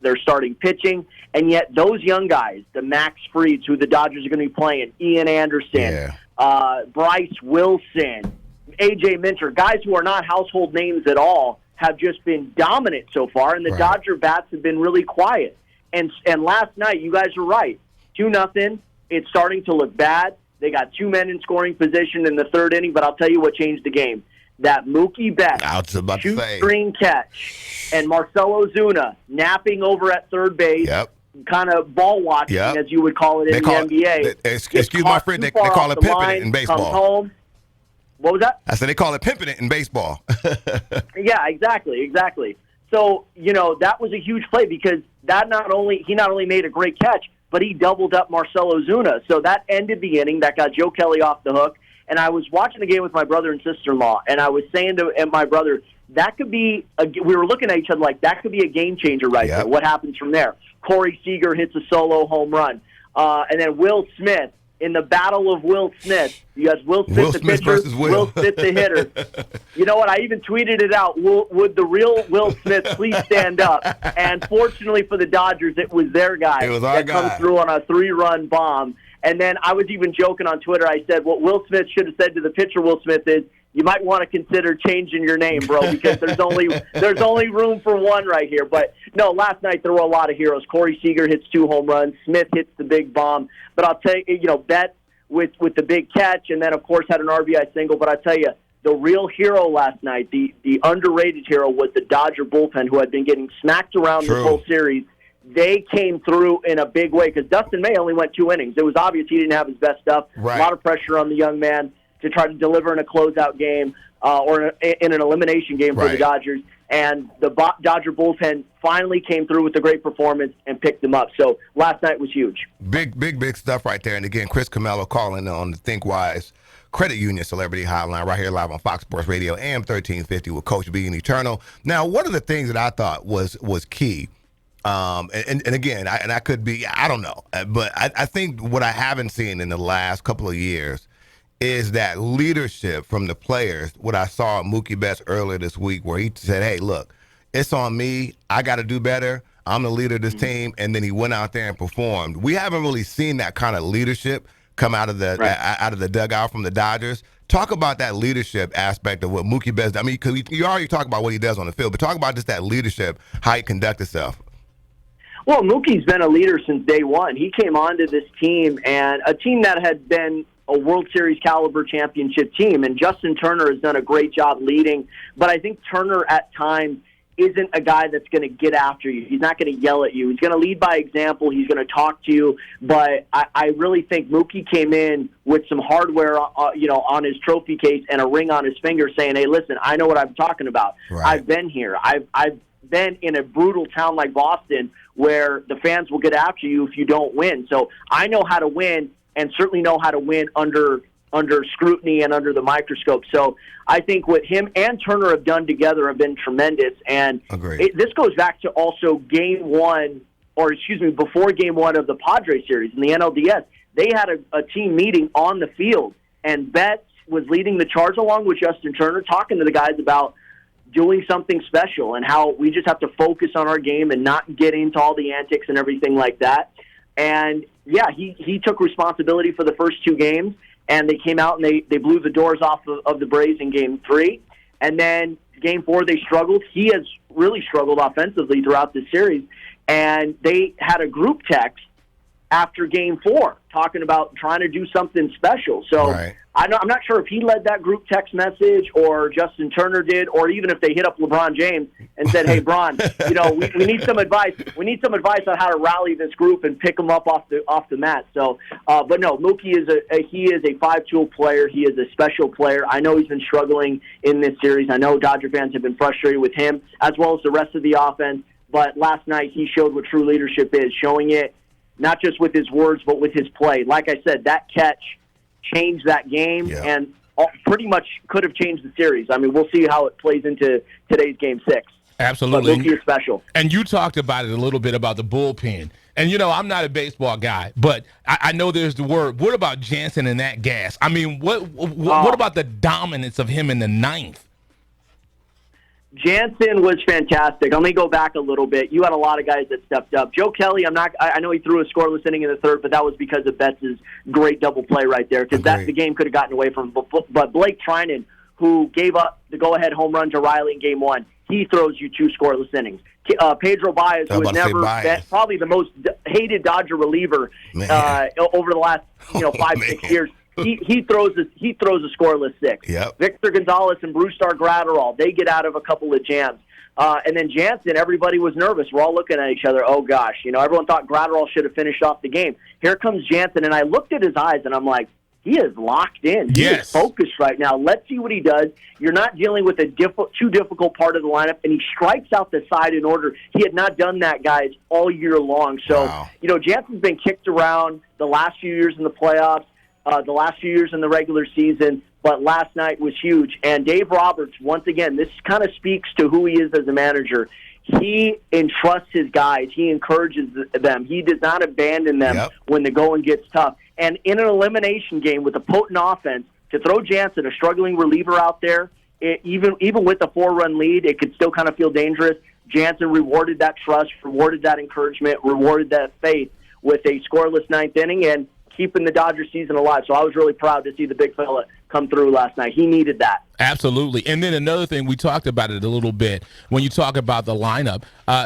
Speaker 16: their starting pitching. And yet those young guys, the Max Frieds, who the Dodgers are going to be playing, Ian Anderson, Bryce Wilson, A.J. Minter, guys who are not household names at all, have just been dominant so far, and the Dodger bats have been really quiet. And last night, you guys are right, 2-0. It's starting to look bad. They got 2 men in scoring position in the 3rd inning, but I'll tell you what changed the game. That Mookie Betts shoestring catch and Marcell Ozuna napping over at third base, kind of ball watching, as you would call it in the NBA.
Speaker 3: Excuse my friend, they call it pimping it in baseball.
Speaker 16: Comes home. What was that?
Speaker 3: I said they call it pimping it in baseball.
Speaker 16: Yeah, exactly. So, that was a huge play because he not only made a great catch, but he doubled up Marcell Ozuna. So that ended the inning. That got Joe Kelly off the hook. And I was watching the game with my brother and sister-in-law, and I was saying to my brother, that could be we were looking at each other like that could be a game changer right there. What happens from there? Corey Seager hits a solo home run. And then Will Smith, in the battle of Will Smith, you guys, Will Smith the pitcher,
Speaker 3: versus Will
Speaker 16: Smith the hitter. You know what? I even tweeted it out. Would the real Will Smith please stand up? And fortunately for the Dodgers, it was their guy that comes through on a 3-run bomb. And then I was even joking on Twitter. I said, what Will Smith should have said to the pitcher, Will Smith, is, you might want to consider changing your name, bro, because there's only room for one right here. But, no, last night there were a lot of heroes. Corey Seager hits 2 home runs. Smith hits the big bomb. But I'll tell you, Betts with the big catch, and then, of course, had an RBI single. But I tell you, the real hero last night, the underrated hero, was the Dodger bullpen, who had been getting smacked around this whole series. They came through in a big way because Dustin May only went 2 innings. It was obvious he didn't have his best stuff. A lot of pressure on the young man to try to deliver in a closeout game or in an elimination game for the Dodgers. And the Dodger bullpen finally came through with a great performance and picked them up. So last night was huge.
Speaker 3: Big stuff right there. And again, Chris Camello calling on the ThinkWise Credit Union Celebrity Hotline right here live on Fox Sports Radio, AM 1350 with Coach B and Eternal. Now, one of the things that I thought was key, and again, I could be, I don't know, but I think what I haven't seen in the last couple of years is that leadership from the players. What I saw at Mookie Betts earlier this week, where he said, hey, look, it's on me. I got to do better. I'm the leader of this team. And then he went out there and performed. We haven't really seen that kind of leadership come out of the dugout from the Dodgers. Talk about that leadership aspect of what Mookie Betts, I mean, because you already talk about what he does on the field, but talk about just that leadership, how he conducts himself.
Speaker 16: Well, Mookie's been a leader since day one. He came onto this team, and a team that had been a World Series caliber championship team, and Justin Turner has done a great job leading. But I think Turner at times isn't a guy that's going to get after you. He's not going to yell at you. He's going to lead by example. He's going to talk to you. But I really think Mookie came in with some hardware, on his trophy case and a ring on his finger, saying, "Hey, listen, I know what I'm talking about. Right. I've been here. I've been in a brutal town like Boston where the fans will get after you if you don't win. So I know how to win, and certainly know how to win under scrutiny and under the microscope." So I think what him and Turner have done together have been tremendous. And this goes back to also before Game 1 of the Padres series in the NLDS. They had a team meeting on the field, and Betts was leading the charge along with Justin Turner, talking to the guys about doing something special and how we just have to focus on our game and not get into all the antics and everything like that. And, yeah, he took responsibility for the first 2 games, and they came out and they blew the doors off of the Braves in Game 3. And then Game 4, they struggled. He has really struggled offensively throughout this series. And they had a group text after Game 4 talking about trying to do something special. So I'm not sure if he led that group text message or Justin Turner did, or even if they hit up LeBron James and said, "Hey, Bron, we need some advice. We need some advice on how to rally this group and pick them up off the mat." So, but no, Mookie is a 5-tool player. He is a special player. I know he's been struggling in this series. I know Dodger fans have been frustrated with him as well as the rest of the offense. But last night he showed what true leadership is, showing it not just with his words but with his play. Like I said, that catch changed that game, and pretty much could have changed the series. I mean, we'll see how it plays into today's Game 6.
Speaker 4: Absolutely.
Speaker 16: But we'll see it special.
Speaker 4: And you talked about it a little bit about the bullpen. And, I'm not a baseball guy, but I know there's the word. What about Jansen and that gas? I mean, what about the dominance of him in the ninth?
Speaker 16: Jansen was fantastic. Let me go back a little bit. You had a lot of guys that stepped up. Joe Kelly, I know he threw a scoreless inning in the third, but that was because of Betts' great double play right there, because the game could have gotten away from him. But Blake Trinan, who gave up the go-ahead home run to Riley in Game 1, he throws you 2 scoreless innings. Pedro Baez, who has never been probably the most hated Dodger reliever over the last 5-6 years. He throws a scoreless 6.
Speaker 3: Yep.
Speaker 16: Victor Gonzalez and Brustar Gratterall, they get out of a couple of jams. And then Jansen, everybody was nervous. We're all looking at each other. Oh, gosh. Everyone thought Gratterall should have finished off the game. Here comes Jansen, and I looked at his eyes, and I'm like, he is locked in. He is focused right now. Let's see what he does. You're not dealing with a too difficult part of the lineup, and he strikes out the side in order. He had not done that, guys, all year long. So, Jansen's been kicked around the last few years in the playoffs, the last few years in the regular season, but last night was huge. And Dave Roberts, once again, this kind of speaks to who he is as a manager. He entrusts his guys. He encourages them. He does not abandon them when the going gets tough. And in an elimination game with a potent offense, to throw Jansen, a struggling reliever out there, even with a 4-run lead, it could still kind of feel dangerous. Jansen rewarded that trust, rewarded that encouragement, rewarded that faith with a scoreless ninth inning and keeping the Dodgers season alive. So I was really proud to see the big fella come through last night. He needed that.
Speaker 4: Absolutely. And then another thing, we talked about it a little bit when you talk about the lineup.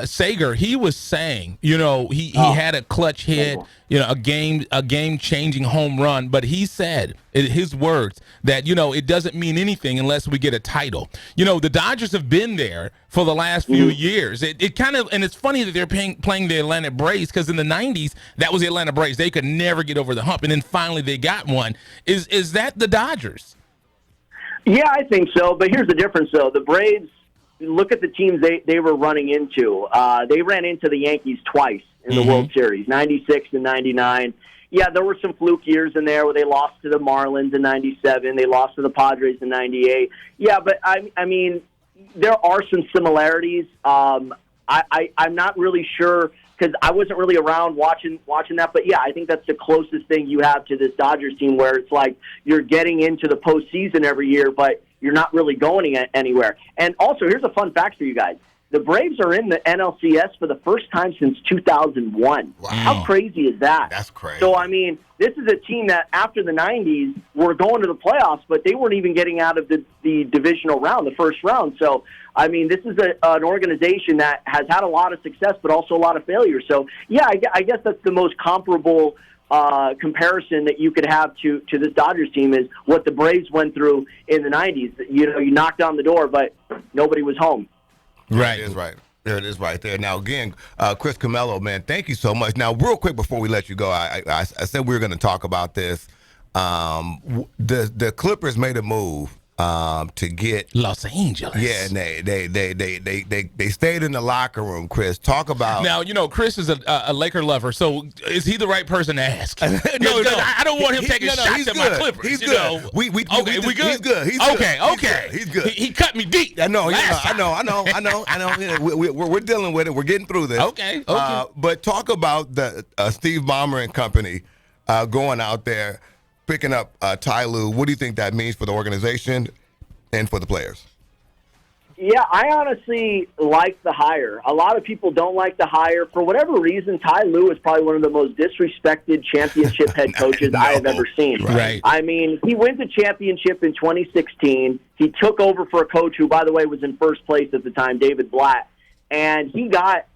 Speaker 4: Sager, he was saying, he had a clutch hit, a game-changing home run, but he said, his words, that, it doesn't mean anything unless we get a title. The Dodgers have been there for the last few years. It kind of, and it's funny that they're playing the Atlanta Braves, because in the 90s, that was the Atlanta Braves. They could never get over the hump, and then finally they got one. Is that the Dodgers?
Speaker 16: Yeah, I think so. But here's the difference, though. The Braves, look at the teams they were running into. They ran into the Yankees twice in the World Series, 96 and 99. Yeah, there were some fluke years in there where they lost to the Marlins in 97. They lost to the Padres in 98. Yeah, but, I mean, there are some similarities. I'm not really sure, because I wasn't really around watching that. But, yeah, I think that's the closest thing you have to this Dodgers team, where it's like you're getting into the postseason every year, but you're not really going anywhere. And also, here's a fun fact for you guys. The Braves are in the NLCS for the first time since 2001. Wow. How crazy is that?
Speaker 3: That's crazy.
Speaker 16: So, I mean, this is a team that after the 90s were going to the playoffs, but they weren't even getting out of the divisional round, the first round. So, I mean, this is an organization that has had a lot of success, but also a lot of failure. So, yeah, I guess that's the most comparable comparison that you could have to this Dodgers team is what the Braves went through in the 90s. You knocked on the door, but nobody was home.
Speaker 3: Right. It is right. There it is right there. Now, again, Chris Camello, man, thank you so much. Now, real quick before we let you go, I said we were going to talk about this. The Clippers made a move to get
Speaker 4: Los Angeles.
Speaker 3: Yeah, and they stayed in the locker room. Chris, talk about
Speaker 4: now. Chris is a Laker lover, so is he the right person to ask? No, I don't want him taking shots at my Clippers.
Speaker 3: He's good. We good. He's good. He's good.
Speaker 4: He cut me deep.
Speaker 3: I know. We're dealing with it. We're getting through this.
Speaker 4: Okay.
Speaker 3: But talk about the Steve Ballmer and company going out there, picking up Ty Lue. What do you think that means for the organization and for the players?
Speaker 16: Yeah, I honestly like the hire. A lot of people don't like the hire. For whatever reason, Ty Lue is probably one of the most disrespected championship head coaches I have ever seen.
Speaker 3: Right.
Speaker 16: I mean, he wins a championship in 2016. He took over for a coach who, by the way, was in first place at the time, David Blatt. And he got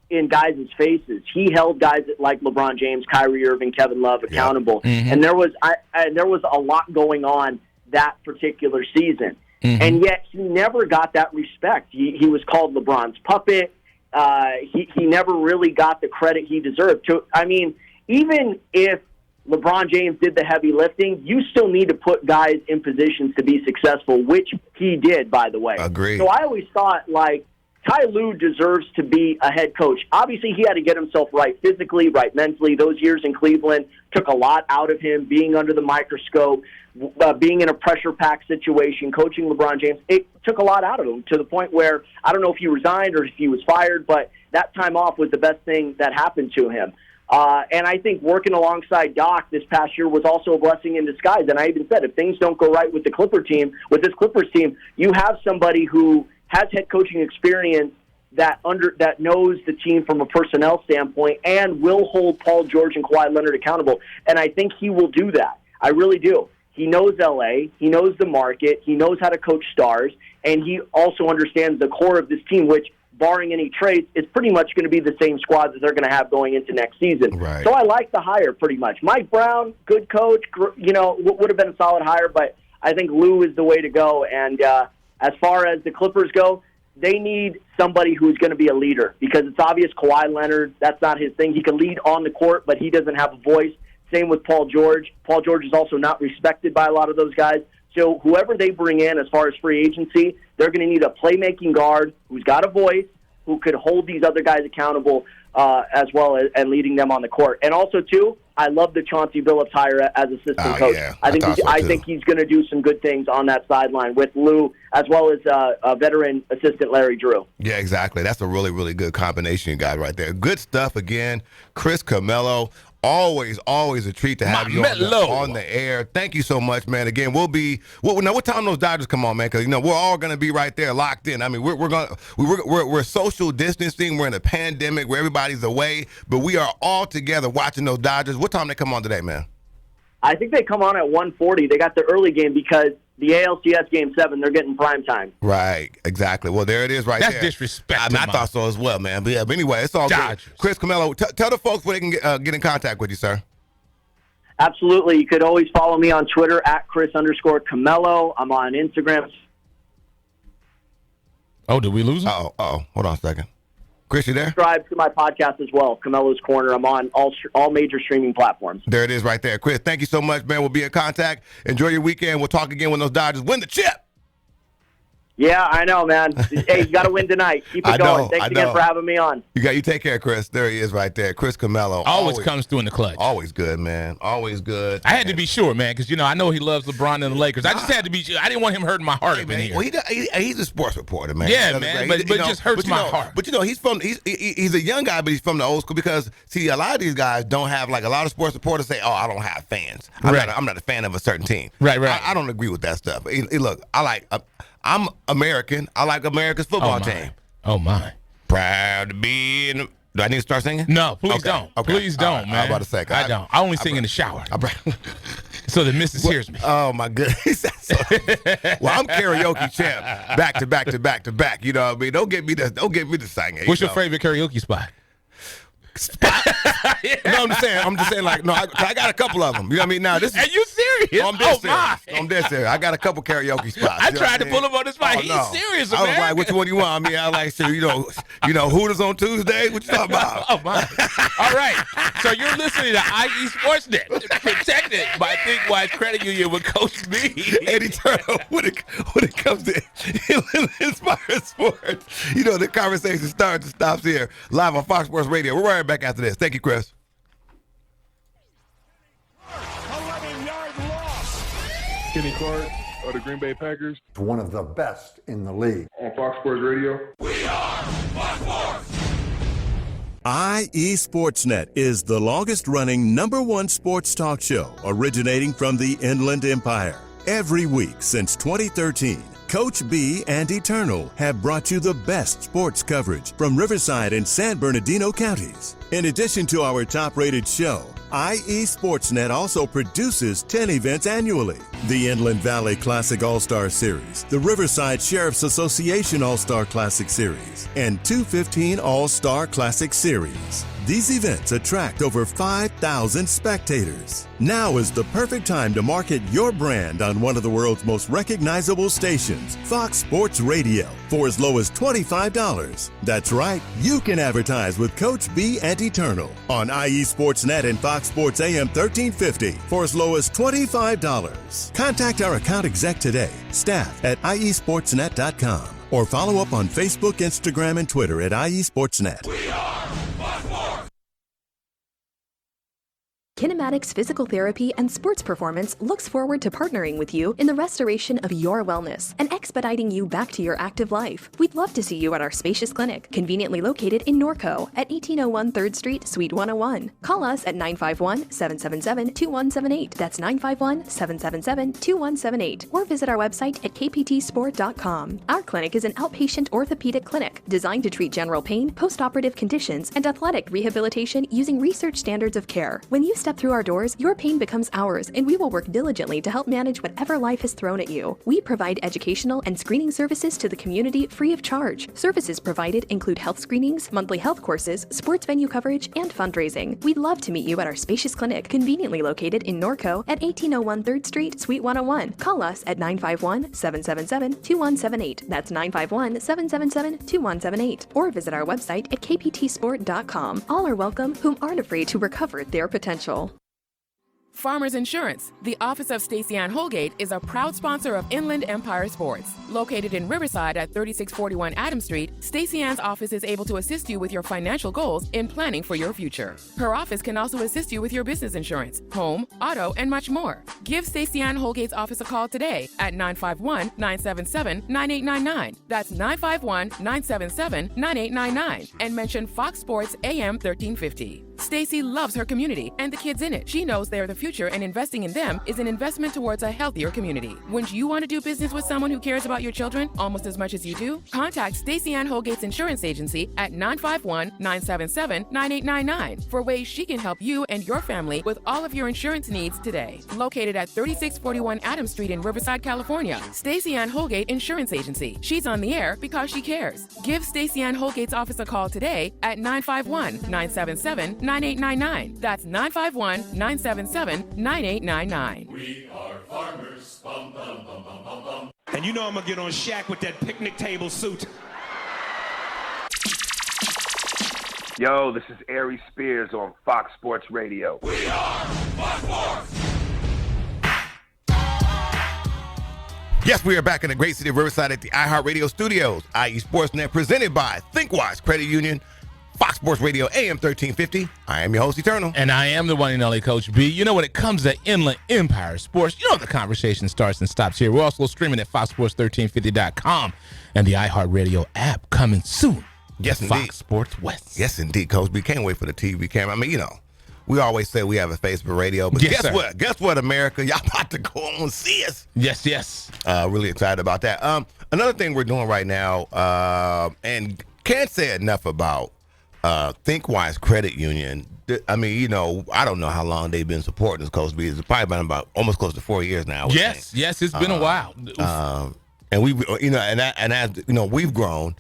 Speaker 16: in guys' faces. He held guys like LeBron James, Kyrie Irving, Kevin Love accountable. Yep. And there was a lot going on that particular season. And yet he never got that respect. He was called LeBron's puppet. He never really got the credit he deserved. I mean, even if LeBron James did the heavy lifting, you still need to put guys in positions to be successful, which he did, by the way.
Speaker 3: Agreed.
Speaker 16: So I always thought, like, Ty Lue deserves to be a head coach. Obviously, he had to get himself right physically, right mentally. Those years in Cleveland took a lot out of him, being under the microscope, being in a pressure-packed situation, coaching LeBron James. It took a lot out of him to the point where I don't know if he resigned or if he was fired, but that time off was the best thing that happened to him. And I think working alongside Doc this past year was also a blessing in disguise. And I even said, if things don't go right with the Clippers team, you have somebody who has head coaching experience that knows the team from a personnel standpoint and will hold Paul George and Kawhi Leonard accountable. And I think he will do that. I really do. He knows L.A., he knows the market, he knows how to coach stars, and he also understands the core of this team, which, barring any trades, is pretty much going to be the same squad that they're going to have going into next season.
Speaker 3: Right.
Speaker 16: So I like the hire pretty much. Mike Brown, good coach, would have been a solid hire, but I think Lue is the way to go. And as far as the Clippers go, they need somebody who's going to be a leader, because it's obvious Kawhi Leonard, that's not his thing. He can lead on the court, but he doesn't have a voice. Same with Paul George. Paul George is also not respected by a lot of those guys. So whoever they bring in as far as free agency, they're going to need a playmaking guard who's got a voice, who could hold these other guys accountable as well as and leading them on the court. And also, too, I love the Chauncey Billups hire as assistant coach.
Speaker 3: Yeah.
Speaker 16: I think he's going to do some good things on that sideline with Lue, as well as a veteran assistant Larry Drew.
Speaker 3: Yeah, exactly. That's a really, really good combination you got right there. Good stuff again. Chris Camello. Always a treat to have you on the air. Thank you so much, man. Again, now what time those Dodgers come on, man? Because we're all gonna be right there, locked in. I mean, we're social distancing. We're in a pandemic where everybody's away, but we are all together watching those Dodgers. What time they come on today, man?
Speaker 16: I think they come on at 1:40. They got the early game because the ALCS Game 7, they're getting prime time.
Speaker 3: Right, exactly. Well, there it is right there.
Speaker 4: That's disrespectful.
Speaker 3: I thought so as well, man. But anyway, it's all
Speaker 4: Dodgers.
Speaker 3: good. Chris Camello, tell the folks where they can get in contact with you, sir.
Speaker 16: Absolutely. You could always follow me on Twitter at Chris_Camello. I'm on Instagram.
Speaker 4: Oh, did we lose him?
Speaker 3: Uh-oh. Hold on a second. Chris, you there?
Speaker 16: Subscribe to my podcast as well, Camello's Corner. I'm on all major streaming platforms.
Speaker 3: There it is right there. Chris, thank you so much, man. We'll be in contact. Enjoy your weekend. We'll talk again when those Dodgers win the chip.
Speaker 16: Yeah, I know, man. Hey, you got to win tonight. Keep it going. Thanks again for having me on.
Speaker 3: You take care, Chris. There he is right there. Chris Camello.
Speaker 4: Always comes through in the clutch.
Speaker 3: Always good, man. Always good.
Speaker 4: I had to be sure, man, because, I know he loves LeBron and the Lakers. I just had to be sure. I didn't want him hurting my heart up in here.
Speaker 3: Well, he's a sports reporter, man.
Speaker 4: Yeah, man, but it just hurts my heart.
Speaker 3: But, he's a young guy, but he's from the old school because, see, a lot of these guys don't have, like, a lot of sports reporters say, I don't have fans. I'm not a fan of a certain team.
Speaker 4: Right.
Speaker 3: I don't agree with that stuff. Look, I'm American. I like America's football team.
Speaker 4: Oh, my.
Speaker 3: Proud to be in the... Do I need to start singing?
Speaker 4: No, please don't.
Speaker 3: Okay.
Speaker 4: Please don't, man.
Speaker 3: I was about to say.
Speaker 4: I don't. I only sing in the shower. So the missus hears me.
Speaker 3: Oh, my goodness. Well, I'm karaoke champ back to back. You know what I mean? Don't get me to singing.
Speaker 4: What's your favorite karaoke spot?
Speaker 3: No, I'm just saying, like, no, I got a couple of them. You know what I mean? Now, this is...
Speaker 4: Are you serious?
Speaker 3: I'm dead serious. I got a couple karaoke spots.
Speaker 4: I tried to pull him on the spot. He's serious, man.
Speaker 3: I was like, which one do you want? I mean, I like, so, Hooters on Tuesday? What you talking about?
Speaker 4: Oh, my. All right. So you're listening to IE Sportsnet, protected by Think Wise Credit Union with Coach B.
Speaker 3: Eddie Turner, when it comes to inspired sports, the conversation starts and stops here, live on Fox Sports Radio. We're right back after this. Thank you, Chris.
Speaker 10: 11-yard loss. Kenny Clark of the Green Bay Packers.
Speaker 11: One of the best in the league.
Speaker 10: On Fox Sports Radio.
Speaker 13: We are Fox Sports.
Speaker 7: IE Sportsnet is the longest-running #1 sports talk show originating from the Inland Empire. Every week since 2013, Coach B and Eternal have brought you the best sports coverage from Riverside and San Bernardino counties. In addition to our top-rated show, IE Sportsnet also produces 10 events annually. The Inland Valley Classic All-Star Series, the Riverside Sheriff's Association All-Star Classic Series, and 215 All-Star Classic Series. These events attract over 5,000 spectators. Now is the perfect time to market your brand on one of the world's most recognizable stations, Fox Sports Radio, for as low as $25. That's right, you can advertise with Coach B and Eternal on IE Sportsnet and Fox Sports AM 1350 for as low as $25. Contact our account exec today, staff at iesportsnet.com. or follow up on Facebook, Instagram, and Twitter at IE Sportsnet.
Speaker 13: We are Fox Sports.
Speaker 8: Kinematics Physical Therapy and Sports Performance looks forward to partnering with you in the restoration of your wellness and expediting you back to your active life. We'd love to see you at our spacious clinic, conveniently located in Norco at 1801 3rd Street, Suite 101. Call us at 951-777-2178. That's 951-777-2178. Or visit our website at kptsport.com. Our clinic is an outpatient orthopedic clinic designed to treat general pain, postoperative conditions, and athletic rehabilitation using research standards of care. When you step through our doors, your pain becomes ours, and we will work diligently to help manage whatever life has thrown at you. We provide educational and screening services to the community free of charge. Services provided include health screenings, monthly health courses, sports venue coverage, and fundraising. We'd love to meet you at our spacious clinic, conveniently located in Norco at 1801 3rd Street, Suite 101. Call us at 951-777-2178. That's 951-777-2178. Or visit our website at kptsport.com. All are welcome whom aren't afraid to recover their potential.
Speaker 12: Farmers Insurance, the office of Stacey Ann Holgate, is a proud sponsor of Inland Empire Sports. Located in Riverside at 3641 Adams Street, Stacey Ann's office is able to assist you with your financial goals in planning for your future. Her office can also assist you with your business insurance, home, auto, and much more. Give Stacey Ann Holgate's office a call today at 951-977-9899. That's 951-977-9899. And mention Fox Sports AM 1350. Stacey loves her community and the kids in it. She knows they are the future, and investing in them is an investment towards a healthier community. Wouldn't you want to do business with someone who cares about your children almost as much as you do? Contact Stacey Ann Holgate's insurance agency at 951-977-9899 for ways she can help you and your family with all of your insurance needs today. Located at 3641 Adams Street in Riverside, California, Stacey Ann Holgate Insurance Agency. She's on the air because she cares. Give Stacey Ann Holgate's office a call today at 951-977-9899. That's 951-977-9899.
Speaker 13: We are farmers. Bum, bum, bum, bum, bum, bum.
Speaker 14: And you know I'm going to get on Shaq with that picnic table suit.
Speaker 17: Yo, this is Aries Spears on Fox Sports Radio.
Speaker 13: We are Fox Sports.
Speaker 3: Yes, we are back in the great city of Riverside at the iHeartRadio studios. IE Sportsnet presented by ThinkWise Credit Union. Fox Sports Radio, AM 1350. I am your host, Eternal.
Speaker 4: And I am the one and only Coach B. You know, when it comes to Inland Empire Sports, you know the conversation starts and stops here. We're also streaming at foxsports1350.com and the iHeartRadio app coming soon.
Speaker 3: Yes,
Speaker 4: Fox
Speaker 3: indeed.
Speaker 4: Sports West.
Speaker 3: Yes, indeed, Coach B. Can't wait for the TV camera. I mean, you know, we always say we have a face for radio, but
Speaker 4: Yes,
Speaker 3: guess
Speaker 4: sir.
Speaker 3: what? Guess what, America? Y'all about to go on and see us.
Speaker 4: Yes, yes.
Speaker 3: Really excited about that. Another thing we're doing right now, and can't say enough about ThinkWise Credit Union. I mean, you know, I don't know how long they've been supporting us, Coach B. It's probably been about almost close to 4 years now.
Speaker 4: Yes, it's been a while.
Speaker 3: And we, you know, and as you know, we've grown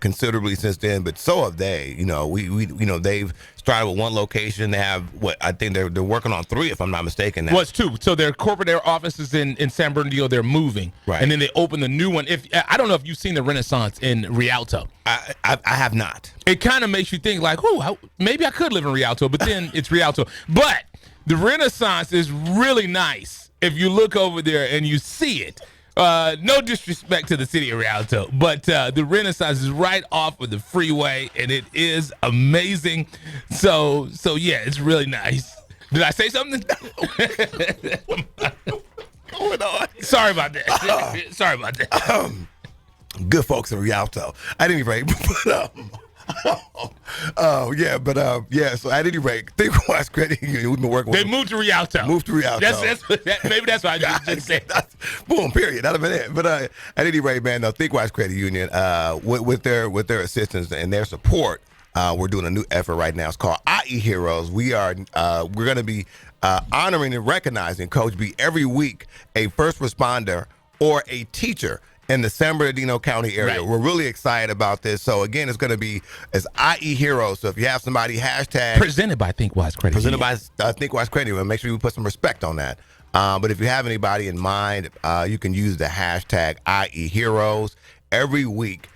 Speaker 3: considerably since then. But so have they. You know, we you know, they've started with one location. They have what I think they're working on 3, if I'm not mistaken. Now.
Speaker 4: Well, it's 2. So their corporate offices in San Bernardino, they're moving,
Speaker 3: right?
Speaker 4: And then they open the new one. If I don't know if you've seen the Renaissance in Rialto.
Speaker 3: I have not.
Speaker 4: It kind of makes you think like, maybe I could live in Rialto, but then it's Rialto. But the Renaissance is really nice if you look over there and you see it. No disrespect to the city of Rialto, but the Renaissance is right off of the freeway, and it is amazing. So yeah, it's really nice. Did I say something?
Speaker 3: Hold on.
Speaker 4: Sorry about that. Sorry about that.
Speaker 3: Good folks in Rialto. At any rate, but so at any rate, ThinkWise Credit Union, we've been working with
Speaker 4: They moved to Rialto. Maybe that's why I just said.
Speaker 3: Boom, period. That'd have been it. But at any rate, man, ThinkWise Credit Union, with their assistance and their support, we're doing a new effort right now. It's called IE Heroes. We're going to be honoring and recognizing, Coach B, every week a first responder or a teacher in the San Bernardino County area. Right. We're really excited about this. So again, it's going to be as IE Heroes. So if you have somebody, hashtag
Speaker 4: presented by ThinkWise Credit Union.
Speaker 3: Presented by ThinkWise Credit Union. Make sure you put some respect on that. But if you have anybody in mind, you can use the hashtag IE Heroes. Every week,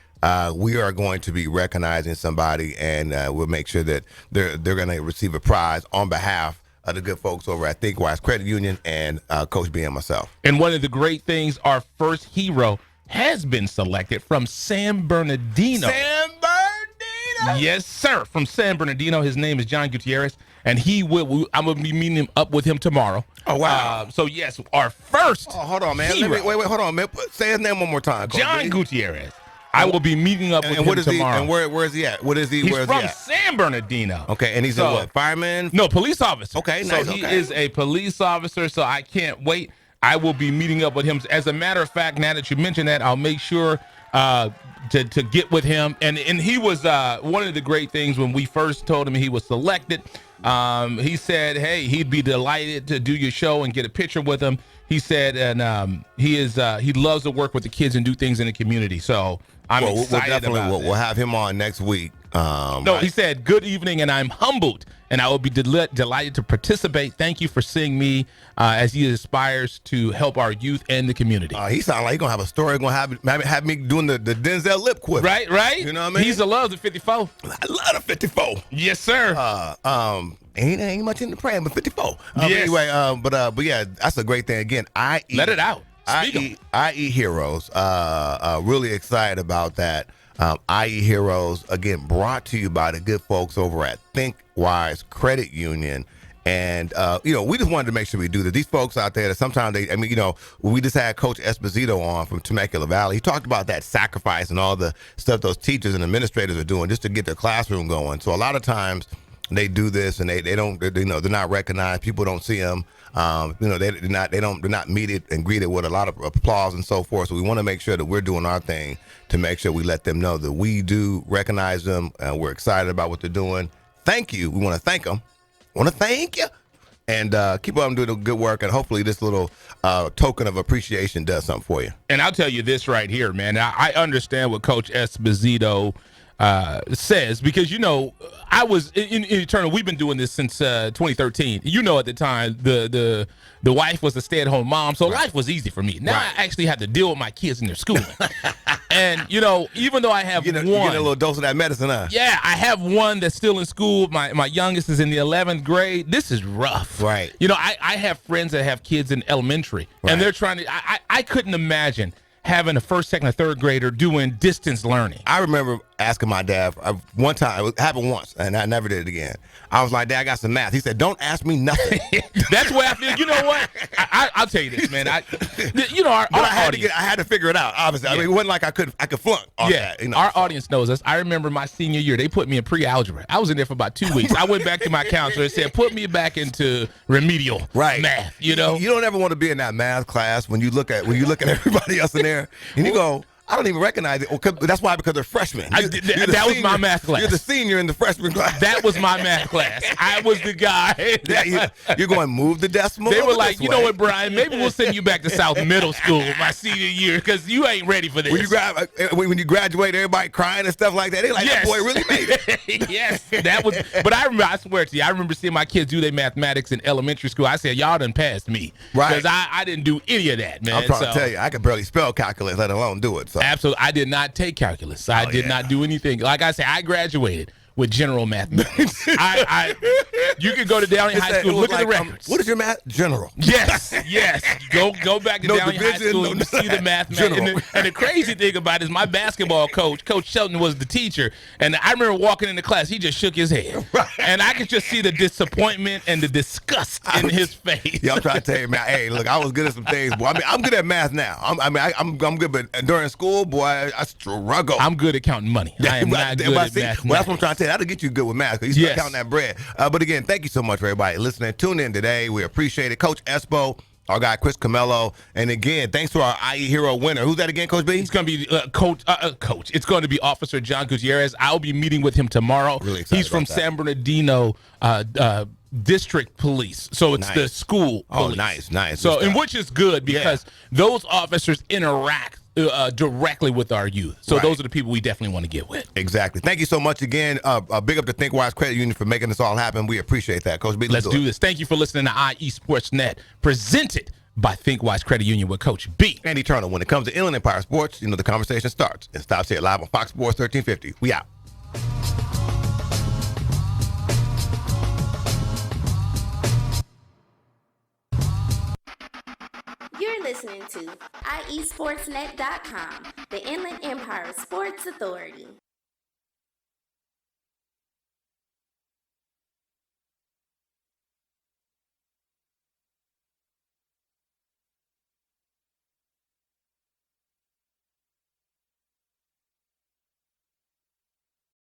Speaker 3: we are going to be recognizing somebody, and we'll make sure that they're going to receive a prize on behalf of the good folks over at ThinkWise Credit Union and Coach B and myself.
Speaker 4: And one of the great things, our first hero has been selected from San Bernardino.
Speaker 3: San Bernardino?
Speaker 4: Yes, sir. From San Bernardino. His name is John Gutierrez, and I'm going to be meeting up with him tomorrow.
Speaker 3: Oh, wow.
Speaker 4: So, yes, our first
Speaker 3: hold on, man.
Speaker 4: hero,
Speaker 3: Wait, hold on, man. Say his name one more time.
Speaker 4: John Gutierrez. I will be meeting up with him tomorrow.
Speaker 3: And where is he at? What is he?
Speaker 4: He's from San Bernardino.
Speaker 3: Okay, and he's a what? Fireman?
Speaker 4: No, police officer.
Speaker 3: Okay,
Speaker 4: so
Speaker 3: nice.
Speaker 4: He is a police officer, so I can't wait. I will be meeting up with him. As a matter of fact, now that you mentioned that, I'll make sure to get with him. And he was one of the great things when we first told him he was selected. He said, hey, he'd be delighted to do your show and get a picture with him. He said, and he loves to work with the kids and do things in the community. So I'm excited about that.
Speaker 3: We'll have him on next week.
Speaker 4: He said, good evening, and I'm humbled, and I will be delighted to participate. Thank you for seeing me as he aspires to help our youth and the community.
Speaker 3: He sounds like he's going to have a story, going to have me doing the Denzel lip quiver.
Speaker 4: Right?
Speaker 3: You know what I mean?
Speaker 4: He's a love the 54.
Speaker 3: I love the 54.
Speaker 4: Yes, sir.
Speaker 3: Ain't much in the praying, but 54.
Speaker 4: Yes.
Speaker 3: Anyway, but yeah, that's a great thing. Again,
Speaker 4: Let it out.
Speaker 3: IE Heroes. Really excited about that. IE Heroes, again, brought to you by the good folks over at ThinkWise Credit Union. And, we just wanted to make sure we do that. These folks out there that sometimes we just had Coach Esposito on from Temecula Valley. He talked about that sacrifice and all the stuff those teachers and administrators are doing just to get their classroom going. So a lot of times they do this and they're not recognized. People don't see them. They're not meted and greeted with a lot of applause and so forth. So we want to make sure that we're doing our thing to make sure we let them know that we do recognize them and we're excited about what they're doing. Thank you. We want to thank them. Thank you. And keep on doing the good work. And hopefully this little token of appreciation does something for you. And
Speaker 4: I'll tell you this right here, man. I understand what Coach Esposito says, because I was in Eternal. We've been doing this since 2013. At the time the wife was a stay-at-home mom, so life was easy for me. Now I actually have to deal with my kids in their schooling. And even though I have one,
Speaker 3: you get a little dose of that medicine, huh?
Speaker 4: Yeah, I have one that's still in school. My youngest is in the 11th grade. This is rough.
Speaker 3: Right.
Speaker 4: I have friends that have kids in elementary, and they're trying to. I couldn't imagine having a first, second, or third grader doing distance learning.
Speaker 3: I remember asking my dad one time, it happened once, and I never did it again. I was like, Dad, I got some math. He said, don't ask me nothing.
Speaker 4: That's where I feel. You know what? I'll tell you this, man. I
Speaker 3: had to figure it out, obviously. Yeah. I mean, it wasn't like I could flunk on that.
Speaker 4: Our audience knows us. I remember my senior year, they put me in pre-algebra. I was in there for about 2 weeks. I went back to my counselor and said, put me back into remedial math, You
Speaker 3: don't ever want to be in that math class when you look at everybody else in there, and you go, I don't even recognize it. That's why, because they're freshmen.
Speaker 4: That was my math class.
Speaker 3: You're the senior in the freshman class.
Speaker 4: That was my math class. I was the guy.
Speaker 3: You're going to move the decimal.
Speaker 4: They were like, you know what, Brian? Maybe we'll send you back to South Middle School my senior year because you ain't ready for this.
Speaker 3: When you graduate, everybody crying and stuff like that. They're like, that boy really made it.
Speaker 4: Yes, that was. But I swear to you, I remember seeing my kids do their mathematics in elementary school. I said, y'all done passed me.
Speaker 3: Right.
Speaker 4: Because I didn't do any of that, man.
Speaker 3: I'm trying to tell you, I could barely spell calculus, let alone do it. So.
Speaker 4: Absolutely. I did not take calculus. I did not do anything. Like I said, I graduated with general mathematics. You can go to Downey High School, look at the records.
Speaker 3: What is your math? General.
Speaker 4: Yes. Go back to Downey High School and see the mathematics. And the crazy thing about it is my basketball coach, Coach Shelton, was the teacher. And I remember walking into class, he just shook his head. Right. And I could just see the disappointment and the disgust in his face.
Speaker 3: Yeah, I'm trying to tell you, man, hey, look, I was good at some things, boy. I mean, I'm good at math now. I'm good, but during school, boy, I struggle.
Speaker 4: I'm good at counting money. I am not good at mathematics.
Speaker 3: Well, that's what I'm trying to tell you. That'll get you good with math because you start counting that bread. But again, thank you so much for everybody listening. Tune in today. We appreciate it. Coach Espo, our guy Chris Camello, and again, thanks to our IE Hero winner. Who's that again, Coach B?
Speaker 4: It's going to be Coach. It's going to be Officer John Gutierrez. I'll be meeting with him tomorrow.
Speaker 3: Really excited.
Speaker 4: He's from San Bernardino District Police, so it's the school police.
Speaker 3: Nice.
Speaker 4: So, and which is good because those officers interact directly with our youth. So those are the people we definitely want to get with.
Speaker 3: Exactly. Thank you so much again. Big up to ThinkWise Credit Union for making this all happen. We appreciate that, Coach B.
Speaker 4: Let's do this. Thank you for listening to IE Sports Net, presented by ThinkWise Credit Union with Coach B.
Speaker 3: And Eternal. When it comes to Inland Empire Sports, the conversation starts and stops here live on Fox Sports 1350. We out.
Speaker 2: You're listening to IESportsnet.com, the Inland Empire Sports Authority.